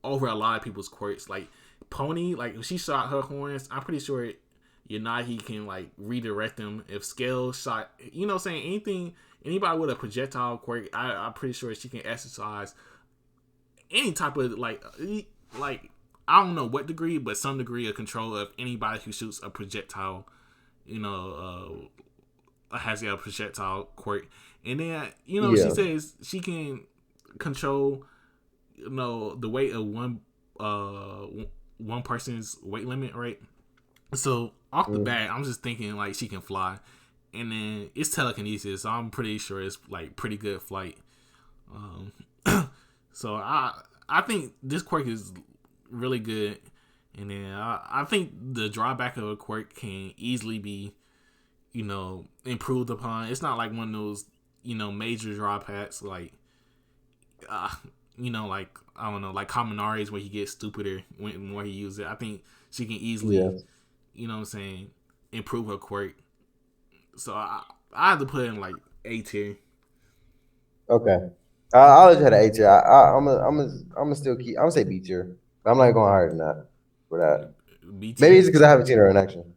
over a lot of people's quirks. Like Pony, like if she shot her horns, I'm pretty sure Yanagi can like redirect them if Scale shot. You know, what I'm saying anything. Anybody with a projectile quirk, I'm pretty sure she can exercise any type of like I don't know what degree, but some degree of control of anybody who shoots a projectile. You know, has a projectile quirk, and then she Yeah. says she can control the weight of one person's weight limit, right? So off the Mm. bat, I'm just thinking like she can fly, and then it's telekinesis, so I'm pretty sure it's like pretty good flight. Um, so I think this quirk is really good, and then I think the drawback of a quirk can easily be improved upon. It's not like one of those major drawbacks like uh, like I don't know, like Kaminari's where he gets stupider when more he uses it. I think she can easily, Yeah. what I'm saying, improve her quirk. So I have to put in like A tier. Okay. I'll let you have an A tier. I'm gonna still keep. I'm gonna say B tier. I'm not going higher than that for that. B Maybe tier. it's because I haven't seen her in action.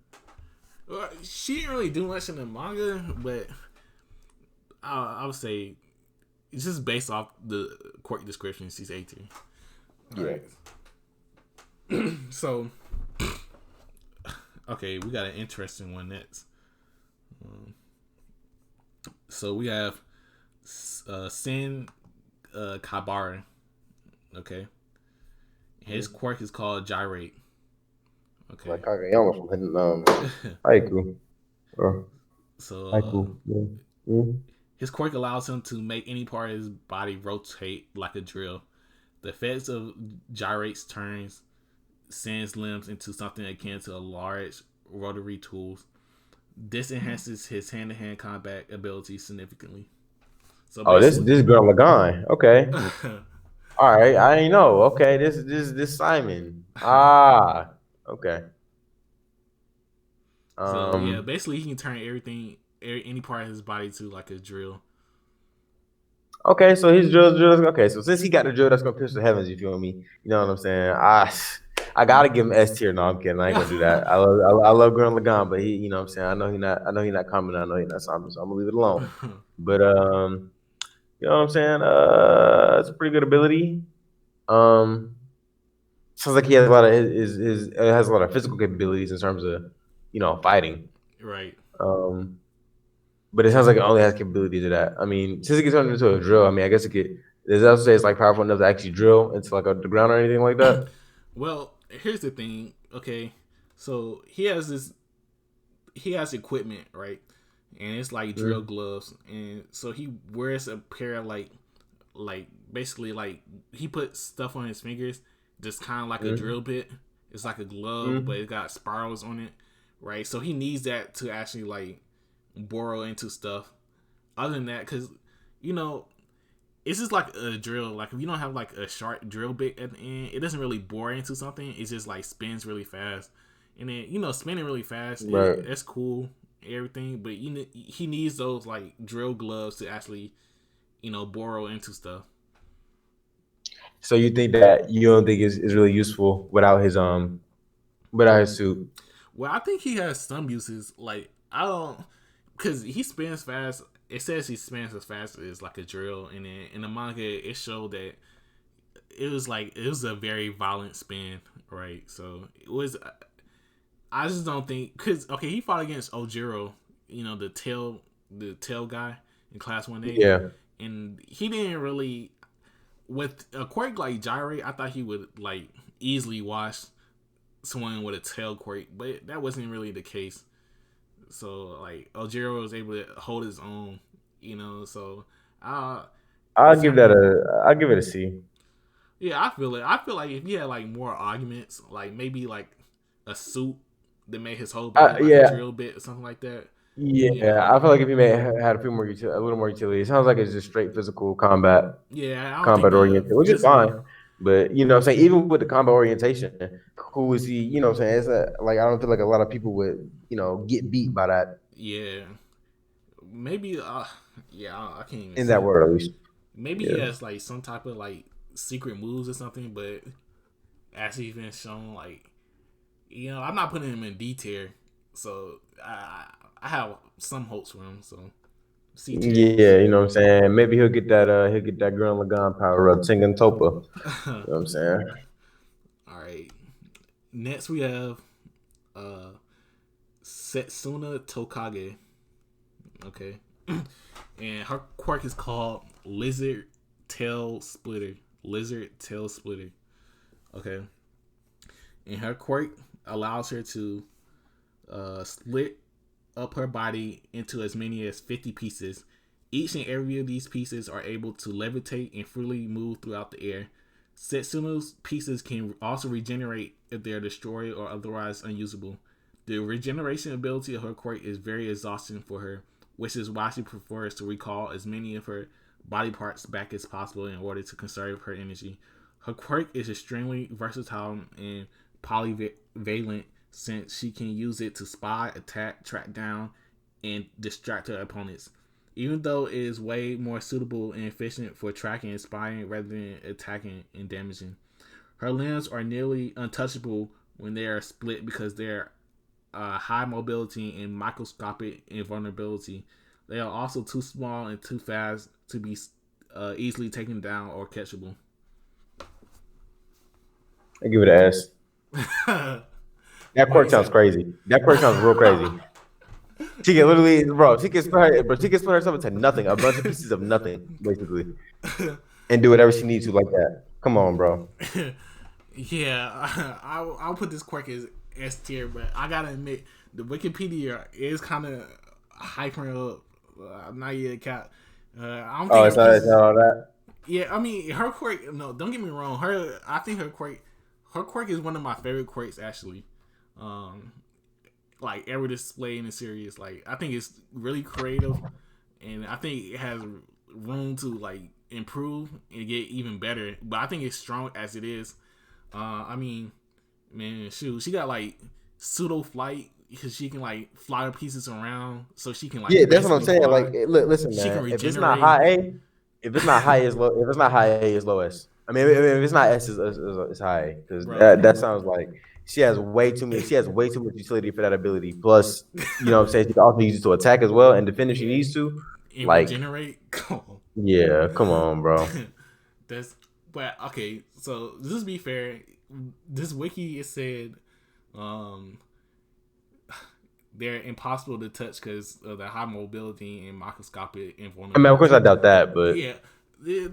She didn't really do much in the manga, but I would say it's just based off the quirk description. She's A tier. All Yeah. right. So okay, we got an interesting one next. Um, so we have Sin Kabara. Okay, his Mm. quirk is called Gyrate. Like Okay, Kageyama from Haiku. Or so Haiku. Yeah. Mm. his quirk allows him to make any part of his body rotate like a drill. The effects of Gyrate's turns Sin's limbs into something akin to a large rotary tool. This enhances his hand-to-hand combat ability significantly. So Oh, this basically, this girl Lagan. Okay. All right. I ain't know. Okay. This Simon. Ah. Okay. so yeah, Um. basically he can turn everything, any part of his body to like a drill. Okay, so he's drill. Okay, so since he got the drill that's gonna pierce the heavens, you feel me? You know what I'm saying? I gotta give him S tier. No, I'm kidding. I ain't gonna do that. I love Gurren Lagann, but he, you know what I'm saying? I know he's not coming. I know he's not Simon, so I'm gonna leave it alone. But you know what I'm saying? It's a pretty good ability. Um, sounds like he has a lot of his has a lot of physical capabilities in terms of fighting. Right. Um, But it sounds like it only has capability to that. I mean, since it gets turned into a drill, I mean, I guess it could. Does that also say it's like powerful enough to actually drill into like the ground or anything like that? Well, here's the thing. Okay, so he has equipment, right? And it's like drill Mm, gloves, and so he wears a pair of like basically like he puts stuff on his fingers, just kind of like a mm, drill bit. It's like a glove, but mm, it got spirals on it, right? So he needs that to actually like burrow into stuff. Other than that, because you know it's just like a drill. Like if you don't have like a sharp drill bit at the end, it doesn't really bore into something. It just like spins really fast, and then spinning really fast. right. That's cool, everything. But he needs those like drill gloves to actually burrow into stuff. So you think that you don't think is really useful without his suit? Well, I think he has some uses. Like I don't, because he spins fast. It says he spins as fast as like a drill, and then in the manga it showed that it was a very violent spin, right? So it was. I just don't think because okay, he fought against Ojiro, the tail guy in Class 1A, Yeah. and he didn't really with a quirk like Gyrate. I thought he would like easily wash someone with a tail quirk, but that wasn't really the case. So like Ojiro was able to hold his own, So uh I'll it's give that a I'll give it a C. yeah, I feel it. I feel like if he had like more arguments, like maybe like a suit that made his whole body like a Yeah, drill bit or something like that. yeah. Yeah, I feel like if he may had a few more a little more utility, it sounds like it's just straight physical yeah. I don't think combat the oriented, which is fine. physical. But you know, what I'm saying even with the combat orientation, who is he? You know, what I'm saying it's like I don't feel like a lot of people would get beat by that Yeah, maybe. Yeah, I can't even in that say. word at least. Maybe he Yeah. has like some type of like secret moves or something, but as he's been shown, like I'm not putting him in D tier. So I have some hopes for him. So C tier. Yeah, you know what I'm saying. Maybe he'll get that Gurren Lagann power up, Tengen Toppa. You know what I'm saying? All right. Next we have uh Setsuna Tokage. Okay. And her quirk is called Lizard Tail Splitter. Lizard Tail Splitter. Okay. And her quirk allows her to split up her body into as many as 50 pieces. Each and every of these pieces are able to levitate and freely move throughout the air. Setsuno's pieces can also regenerate if they are destroyed or otherwise unusable. The regeneration ability of her quirk is very exhausting for her, which is why she prefers to recall as many of her body parts back as possible in order to conserve her energy. Her quirk is extremely versatile and polyvalent since she can use it to spy, attack, track down, and distract her opponents. Even though it is way more suitable and efficient for tracking and spying rather than attacking and damaging. Her limbs are nearly untouchable when they are split because they're high mobility and microscopic invulnerability. They are also too small and too fast to be easily taken down or catchable. I give it an S. That Why you quirk say? sounds crazy. That quirk sounds real crazy. She can literally, bro. She can split herself into nothing, a bunch of pieces of nothing, basically, and do whatever she needs to like that. Come on, bro. Yeah, I'll put this quirk as S tier, but I gotta admit the Wikipedia is kind of hyping up. Not yet, cat. I don't Oh, think her it's pieces. not all that. Yeah, I mean her quirk. No, don't get me wrong. I think her quirk is one of my favorite quirks actually. Um, like ever displayed in the series. Like I think it's really creative, and I think it has room to like improve and get even better. But I think it's strong as it is. I mean, man, shoot, she got like pseudo flight because she can like fly her pieces around, so she can Yeah, like that's what I'm basically saying. Like, fly. look, listen, She can man. If it's not regenerate. high A, if it's not high, is low. If it's not high A, is low S. If it's not S, is high because Bro. that sounds like she has way too many. She has way too much utility for that ability. Plus, you know, what I'm saying she can also use it to attack as well and defend if she Yeah, needs to. and Like, regenerate. Come yeah, come on, bro. on. That's but okay. So just be fair. This wiki it said um they're impossible to touch because of the high mobility and microscopic I mean, of course, I invulnerability. doubt that, but Yeah,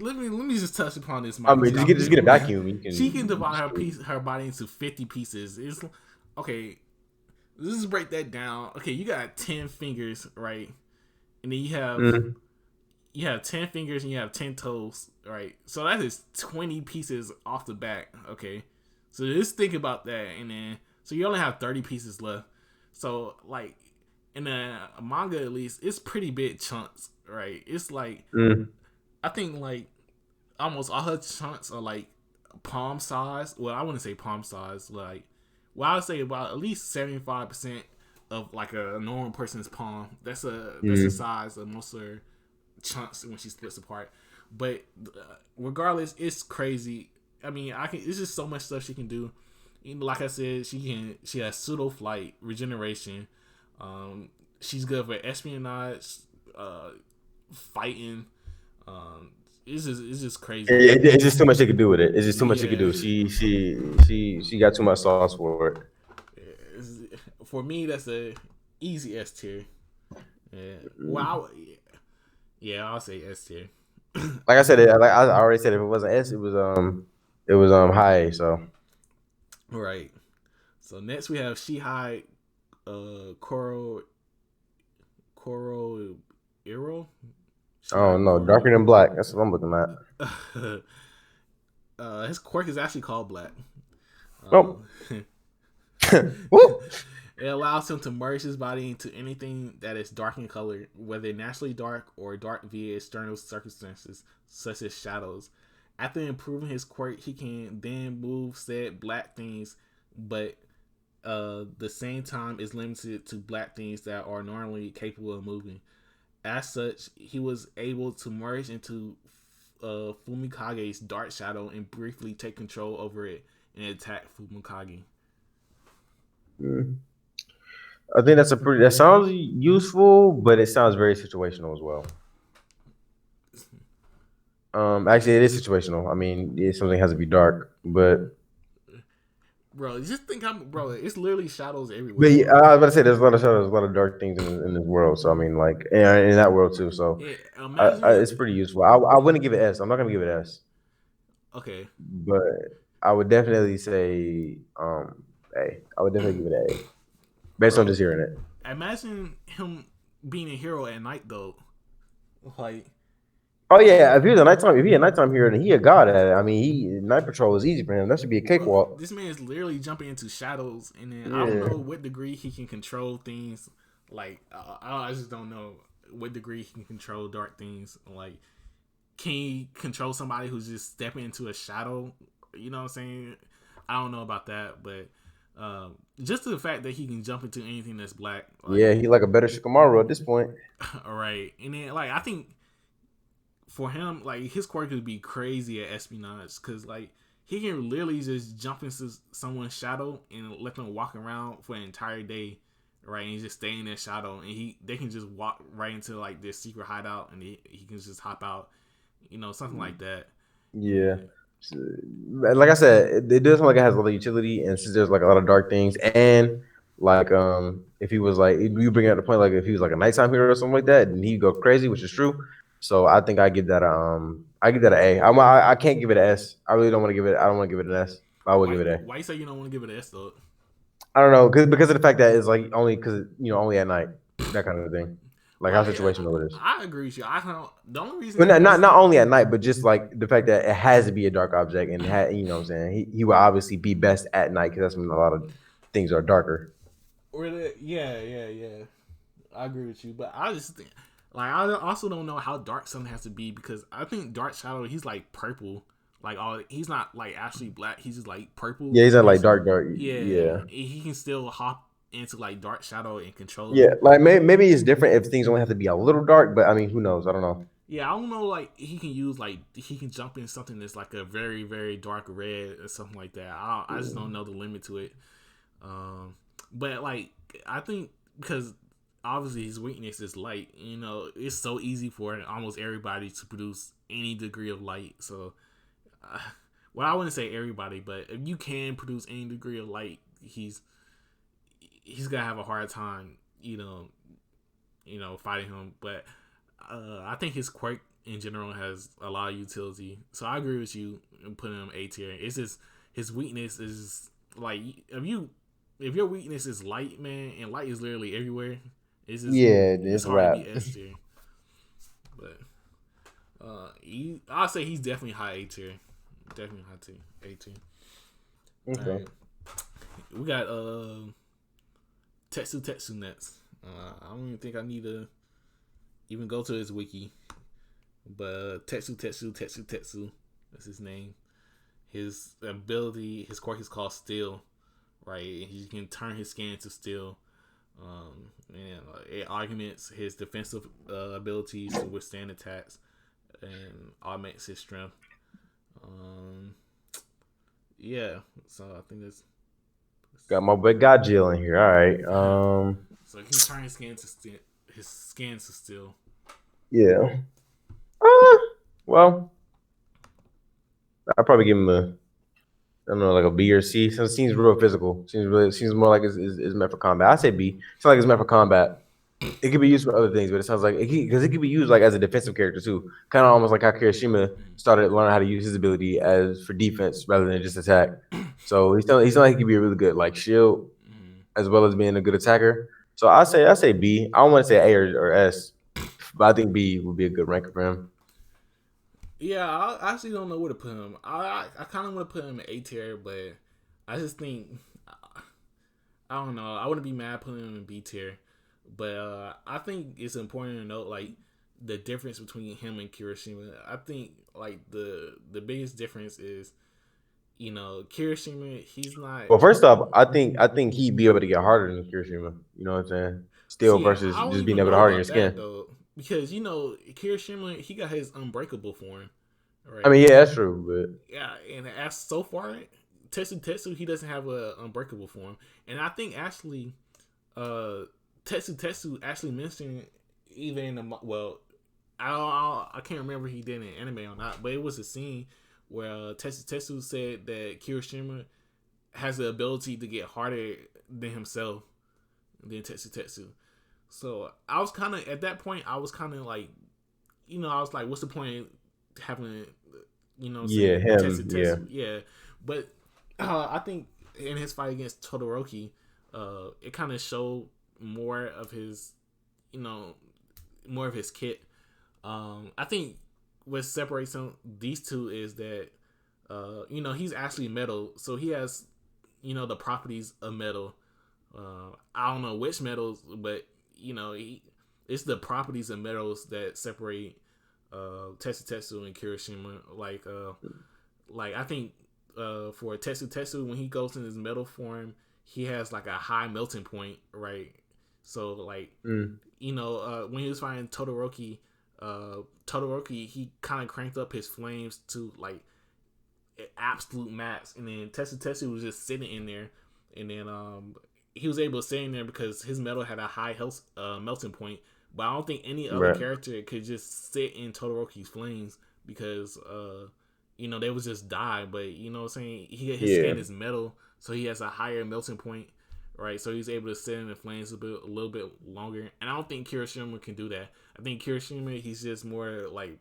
let me just touch upon this I mean, just microscopic. get a vacuum. You She can can. divide her body into 50 pieces. It's okay. Let's just break that down. Okay, you got 10 fingers, right? And then Mm, you have 10 fingers and you have 10 toes, right? So that is 20 pieces off the back. Okay, so just think about that, and then so you only have 30 pieces left. So like in a manga, at least it's pretty big chunks, right? It's like mm. I think like almost all her chunks are like palm size. Well, I wouldn't say palm size. Like, well, I would say about at least 75% of like a normal person's palm. That's the Mm. size of most of her chunks when she splits apart. But regardless, it's crazy. I mean, I can. It's just so much stuff she can do. Like I said, she has pseudo flight, regeneration. Um, she's good for espionage, uh, fighting. Um, it's just crazy. It's just too much she could do with it. It's just too much she could Yeah, do. She got too much sauce for it. for me that's a easy S tier. Yeah, Mm. yeah, I'll say S tier. Like I said, like I already said, if it wasn't S, it was high. So Right. So next we have Shihai Koro Koro Iro. I Shihai don't know. Koro. Darker than black. That's what I'm looking at. His quirk is actually called Black. Oh, Um, woo. it allows him to merge his body into anything that is dark in color, whether naturally dark or dark via external circumstances, such as shadows. After improving his quirk, he can then move said black things, but the same time is limited to black things that are normally capable of moving. As such, he was able to merge into Fumikage's dark shadow and briefly take control over it and attack Fumikage. Mm. I think that's a pretty. That sounds useful, but it sounds very situational as well. Actually, it is situational. I mean, something has to be dark, Bro, just think I'm bro. It's literally shadows but everywhere, yeah, bro. I was about to say there's a lot of shadows, a lot of dark things in this world. So I mean, like in that world too. So Yeah, imagine. it's pretty useful. I wouldn't give it S. I'm not gonna give it S, Okay, but I would definitely say A. I would definitely give it A based on bro. just hearing it. Imagine him being a hero at night though. Like, Oh yeah, if he a nighttime hero, then he a god at it. I mean, he night patrol is easy for him. That should be a bro, cakewalk. this man is literally jumping into shadows, and then I don't Yeah. know what degree he can control things. Like, I just don't know what degree he can control dark things. Like, can he control somebody who's just stepping into a shadow? You know what I'm saying? I don't know about that, but just the fact that he can jump into anything that's black, like, Yeah, he like a better Shikamaru at this point. all right. And then, like, I think for him, like, his quirk could be crazy at espionage because, like, he can literally just jump into someone's shadow and let them walk around for an entire day, right? And just stay in their shadow, and they can just walk right into like their secret hideout, and he can just hop out, something like that. Yeah. And So, like I said, it does sound like it has a lot of utility, and since there's like a lot of dark things, and like if he was like you bring up the point like if he was like a nighttime hero or something like that, then he'd go crazy, which is true. So I think I give that an A. I can't give it an S. I really don't want to give it. I don't want to give it an S. I would why give it A. why you say you don't want to give it an S though? I don't know because of the fact that it's like only because only at night, that kind of thing, like how Well, yeah, situational it is. I agree with you. I don't. The only reason But that not makes not only at night, but just like the fact that it has to be a dark object, and you know what I'm saying, he will obviously be best at night because that's when a lot of things are darker. yeah. I agree with you, but I just think, like, I also don't know how dark something has to be because I think Dark Shadow he's like purple, like all he's not like actually black. He's just like purple, Yeah, he's and not like he's dark. yeah, Yeah, he can still hop into like Dark Shadow and control yeah. them. Like maybe it's different if things only have to be a little dark, but I mean, who knows? I don't know. Yeah, I don't know. Like he can jump in something that's like a very very dark red or something like that. I just don't know the limit to it. Um, but like I think because obviously his weakness is light. It's so easy for almost everybody to produce any degree of light. So, uh, well, I wouldn't say everybody, but if you can produce any degree of light, he's gonna have a hard time. Fighting him. But I think his quirk in general has a lot of utility. So I agree with you in putting him A tier. It's just his weakness is like if your weakness is light, man, and light is literally everywhere, Yeah, it's it's a hard to wrap. be S tier. But I'll say he's definitely high A tier. Definitely high tier. A tier. All Okay. right. We got Tetsu next. I don't even think I need to even go to his wiki. But Tetsu. That's his name. His ability, his quirk is called Steel, right? He can turn his skin into steel. And it augments his defensive abilities to withstand attacks and augments his strength. Um, yeah, so I think that's Got my boy Godzilla in here. All right. so he can turn his skin to steel. Yeah. Uh, well, I'll probably give him I don't know, like a B or C. So it seems real physical. Seems more like it's meant for combat. I say B. It's not like it's meant for combat. It could be used for other things, but it sounds like because it could be used like as a defensive character too. Kind of almost like how Kirishima started learning how to use his ability as for defense rather than just attack. So he's still like he could be a really good like shield as well as being a good attacker. So I say B. I don't want to say A or S, but I think B would be a good ranker for him. Yeah, I actually don't know where to put him. I kind of want to put him in A tier, but I just think I don't know. I wouldn't be mad putting him in B tier, but I think it's important to note like the difference between him and Kirishima. I think like the biggest difference is Kirishima. He's not. Well, first off, I think he'd be able to get harder than Kirishima. You know what I'm saying? Still See, versus I don't just being even able to know harden your about that skin. though, because Kirishima he got his unbreakable form, I right? mean, yeah, that's true, Yeah, and as so far, Tetsu he doesn't have a unbreakable form, and I think actually uh, Tetsu actually mentioned even in the I can't remember if he did an anime or not, but it was a scene where Tetsu said that Kirishima has the ability to get harder than himself than Tetsu. So I was kind of at that point. I was kind of like, I was like, what's the point of having, Yeah, saying him. Yeah, Tetsu? Yeah, but I think in his fight against Todoroki, it kind of showed more of his, you know, more of his kit. I think what separates these two is that, he's actually metal, so he has, the properties of metal. I don't know which metals, but it's the properties of metals that separate Tetsu and Kirishima. Like I think for Tetsu, when he goes in his metal form, he has like a high melting point, right? So like mm. when he was fighting Todoroki, he kind of cranked up his flames to like absolute max, and then Tetsu was just sitting in there, and then he was able to stay in there because his metal had a high health melting point. But I don't think any other Right. character could just sit in Todoroki's flames because they would just die. But you know what I'm saying? His Yeah. skin is metal, so he has a higher melting point, right? So he's able to sit in the flames a little bit longer. And I don't think Kirishima can do that. I think Kirishima, he's just more like,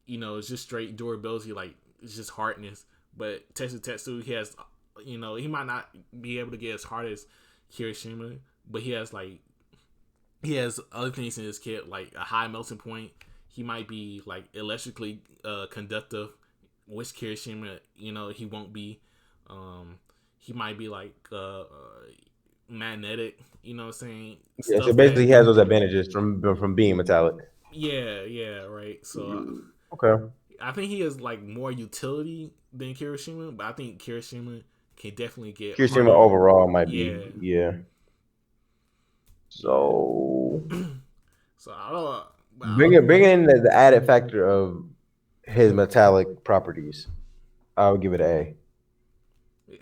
it's just straight durability, like it's just hardness. But Tetsu, he might not be able to get as hard as Kirishima, but he has other things in his kit, like a high melting point. He might be like electrically conductive, which Kirishima, he won't be. He might be like magnetic, you know what I'm saying? Yeah. So Stuff basically, that, he has those advantages from being metallic. yeah, right. So Okay. I think he has like more utility than Kirishima, but I think Kirishima can definitely get Kirishima harder. overall might Yeah. be, yeah. Yeah. So So I don't. bring in the added factor of his metallic properties. I would give it an A, Yeah.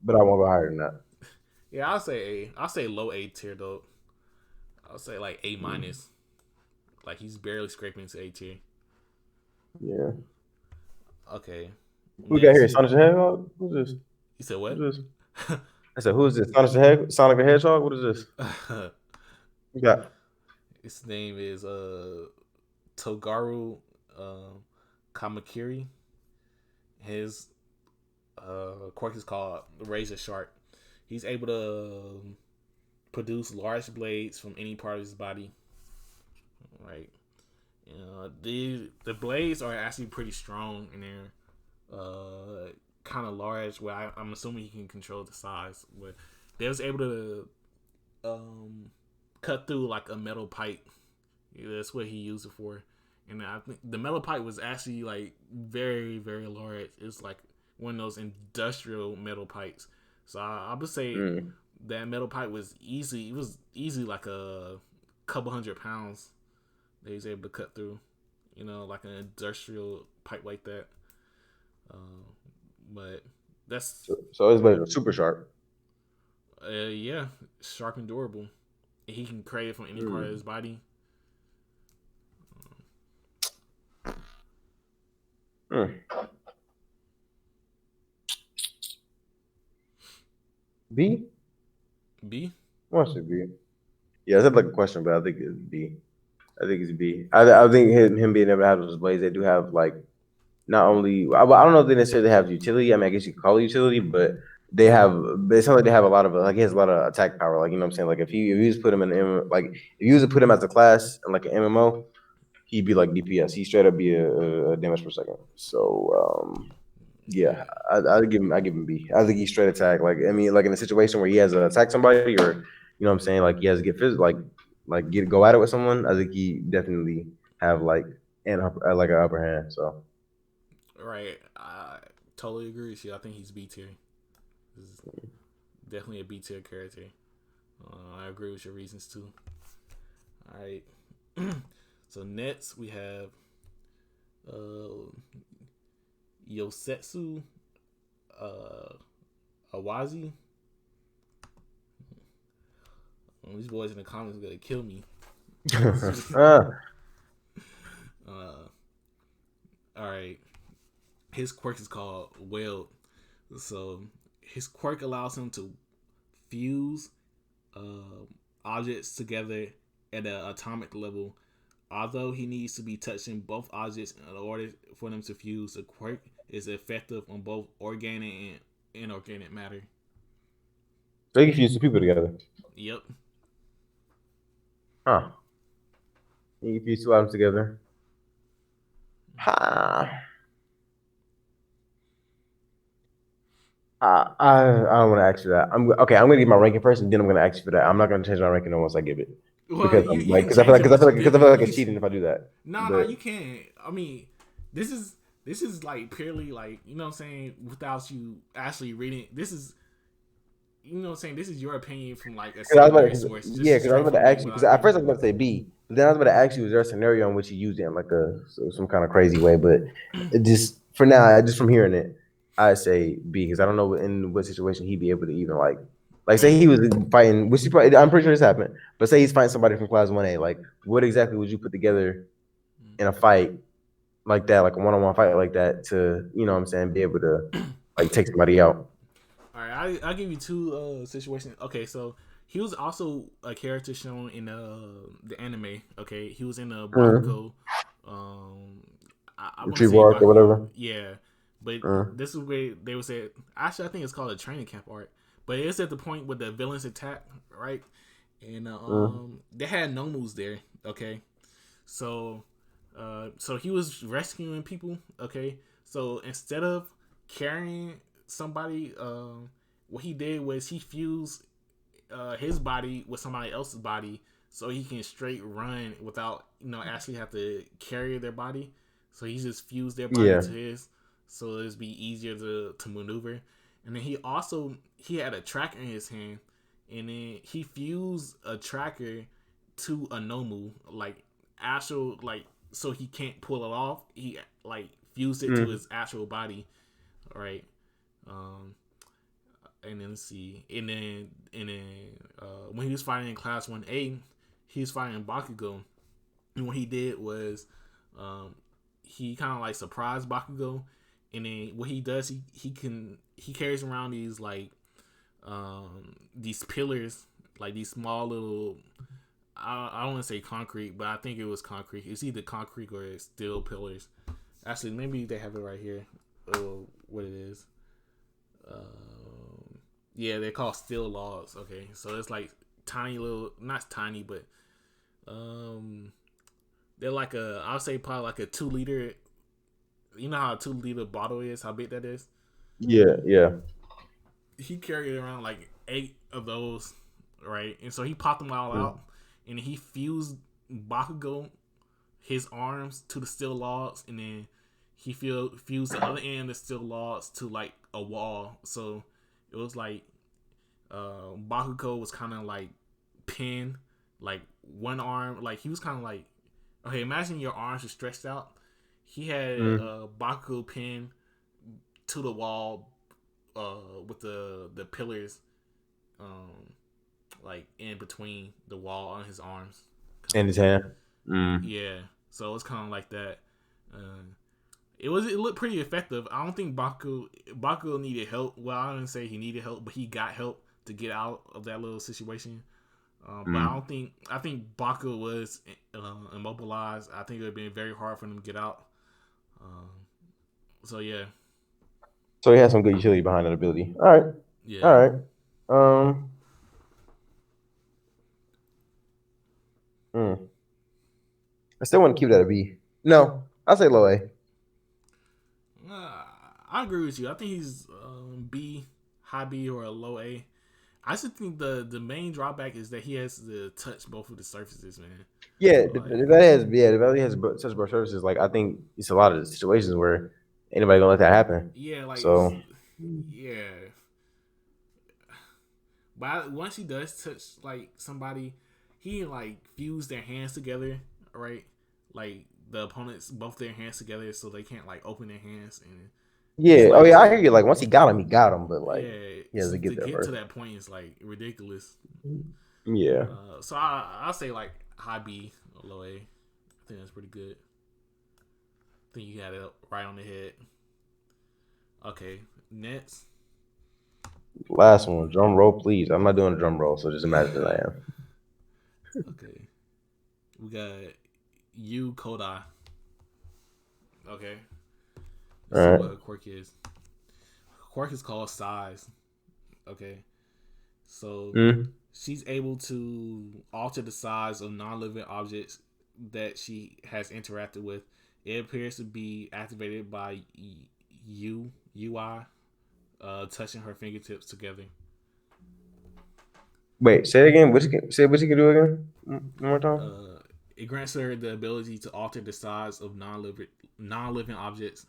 but I won't go higher than that. Yeah, I'll say A. I'll say low A tier though. I'll say like A Mm. minus. Like he's barely scraping into A tier. Yeah. Okay. Who we got Next, here? Sonic the Hedgehog? Who's this? you said what? Who's this? I said, who's this? Sonic the Hedgehog? What is this? You got His name is Togaru uh, Kamakiri. His quirk is called Razor Shark. He's able to produce large blades from any part of his body. Right. The blades are actually pretty strong and they're kind of large. Well, I'm assuming he can control the size, but they was able to cut through like a metal pipe. Yeah, that's what he used it for. And I think the metal pipe was actually like very, very large. It's like one of those industrial metal pipes. So I would say mm. that metal pipe was easy. It was easy like a couple 100 pounds that he's able to cut through. Like an industrial pipe like that. Um, but that's So his blades are super sharp. yeah, sharp and durable. And he can create it from any part of Mm. his body. Mm. B? B. What's it B? Yeah, that's like a question, but I think it's B. I think it's B. I think him being able to have those blades, they do have like not only I don't know if they necessarily have utility. I mean, I guess you could call it utility, but they have. But it sounds like they have a lot of like he has a lot of attack power. Like you know what I'm saying. Like if you just put him in like if you just put him as a class in like an MMO, he'd be like DPS. He straight up be a damage per second. So yeah, Yeah. I give him B. I think he's straight attack. Like I mean, like in a situation where he has to attack somebody, or you know what I'm saying, like he has to get physical, like get go at it with someone. I think he definitely have like like an upper hand. So Right. I totally agree with you. I think he's B tier. He's definitely a B tier character. I agree with your reasons too. All right. So next we have uh, Yosetsu uh, Awazi. These boys in the comments are gonna kill me. uh, uh, all right. His quirk is called Weld. So his quirk allows him to fuse objects together at an atomic level. Although he needs to be touching both objects in order for them to fuse, the quirk is effective on both organic and inorganic matter. so you can fuse two people together. Yep. Huh. You can fuse two items together. Ha. I don't want to ask you that. I'm okay. I'm gonna give my ranking first, and then I'm gonna ask you for that. I'm not gonna change my ranking once I give it Well, because you, I'm you like can change it once you because give I it. feel like You it's can. cheating if I do that. No, But you can't. I mean, this is like purely like you know what I'm saying without you actually reading. This is you know what I'm saying. This is your opinion from like a because I was secondary about to, source, yeah, just because I was straight about from to me ask you because without at first reading. I was about to say B, but then I was about to ask you, is there a scenario in which you used it in like some kind of crazy way? But it just for now, just from hearing it, I say B because I don't know in what situation he'd be able to even like say he was fighting, which he probably I'm pretty sure this happened, but say he's fighting somebody from class 1A, like what exactly would you put together in a fight like that, like a one-on-one fight like that to, you know what I'm saying, be able to like take somebody out. All right, I'll give you two situations. Okay, so he was also a character shown in the anime. Okay, he was in Mm. Bakugo. Um, I want to Retrieval say arc or Bakugo, whatever. yeah, but Mm. this is where they would say. Actually, I think it's called a training camp arc. But it's at the point where the villains attack, right? And Mm. they had Nomus there. Okay, so so he was rescuing people. Okay, so instead of carrying somebody, what he did was he fused his body with somebody else's body, so he can straight run without actually have to carry their body. So he just fused their body Yeah. to his, so it'd be easier to maneuver. And then he had a tracker in his hand, and then he fused a tracker to a Nomu, like actual like so he can't pull it off. He like fused it to Mm. his actual body, right? Um, and then let's see, and then when he was fighting in Class 1A, he was fighting Bakugo, and what he did was, um, he kind of like surprised Bakugo, and then what he does, he carries around these pillars, like these small little. I don't want to say concrete, but I think it was concrete. It's either concrete or steel pillars. Actually, maybe they have it right here. What it is. Yeah, they're called steel logs. Okay, so it's like tiny little, not tiny, but um, they're like I'll say probably like a 2 liter. You know how a 2 liter bottle is? How big that is? Yeah, yeah. He carried around like 8 of those, right? And so he popped them all Mm. out, and he fused Bakugo his arms to the steel logs, and then he fused the other end of the steel logs to like a wall. So it was like Bakugo was kind of like pinned, like one arm, like he was kind of like, okay, imagine your arms are stretched out. He had Mm. Bakugo pinned to the wall with the pillars, um, like in between the wall on his arms, kind In of his like that. hand. Mm. Yeah, so it's kind of like that. Uh, it looked pretty effective. I don't think Bakugo needed help. Well, I didn't say he needed help, but he got help to get out of that little situation. But Mm. I think Bakugo was immobilized. I think it would have been very hard for him to get out. Um, so yeah, So he has some good utility behind that ability. All right. All yeah. right. Um. mm. I still want to keep that a B. No, I'll say low A. Uh, I agree with you. I think he's B, high B or a low A. I just think the main drawback is that he has to touch both of the surfaces, man. Yeah, Like the valley has such broad services. Like I think it's a lot of situations where anybody gonna let that happen. yeah, like it's So yeah. But once he does touch like somebody, he can like fuse their hands together, right? Like the opponents both their hands together so they can't like open their hands, and it's yeah, oh like yeah, I hear you. Like once he got him, but like yeah, he has to to get there get to first. that point is like ridiculous. Yeah. So I'll say like high B or low A. I think that's pretty good. I think you got it right on the head. Okay, next. Last one. Drum roll, please. I'm not doing a drum roll, so just imagine I am. Okay, we got you Kodai. Okay, All let's see right. what her quirk is. Quirk is called size. Okay, so Mm. she's able to alter the size of non-living objects that she has interacted with. It appears to be activated by UI, touching her fingertips together. Wait, say it again. Say what you can do again? One more time. It grants her the ability to alter the size of non-living objects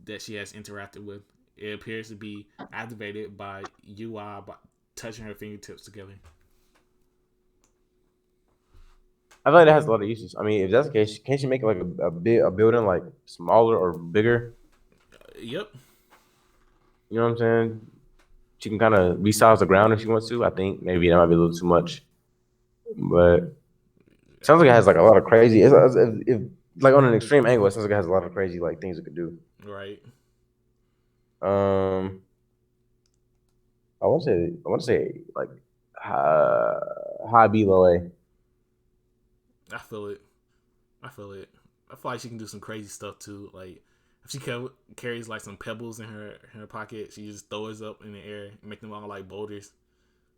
that she has interacted with. It appears to be activated by UI by touching her fingertips together. I feel like that has a lot of uses. I mean, if that's the case, can't you make like a building like smaller or bigger? Yep. You know what I'm saying? She can kind of resize the ground if she wants to. I think maybe that might be a little too much, but sounds like it has like a lot of crazy. If like on an extreme angle, it sounds like it has a lot of crazy like things it could do. Right. Um, I want to say like high B low A. I feel it. I feel it. I feel like she can do some crazy stuff too. Like if she carries like some pebbles in her pocket, she just throws up in the air, and make them all like boulders.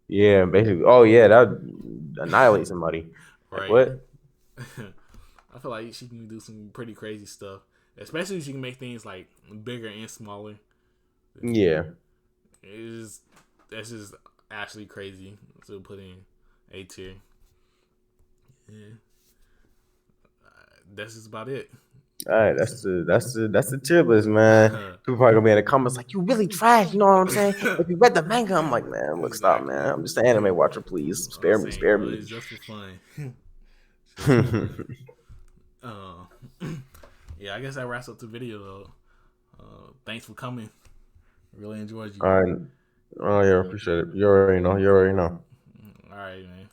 Yeah, basically. Oh yeah, that would annihilate somebody. Like Right. what? I feel like she can do some pretty crazy stuff, especially if she can make things like bigger and smaller. Yeah. It's that's just actually crazy to put in A tier. Yeah, that's just about it. All right, that's the tier list, man. People probably gonna be in the comments like, "You really trash." You know what I'm saying? If you read the manga, I'm like, man, look, stop, man. Exactly. I'm just an anime watcher, please I'm spare me, saying, spare bro, me. it's just for fun. Just for fun. Yeah, I guess that wraps up the video though. Thanks for coming. Really enjoyed you. All right. Oh yeah, appreciate it. You already know. You already know. All right, man.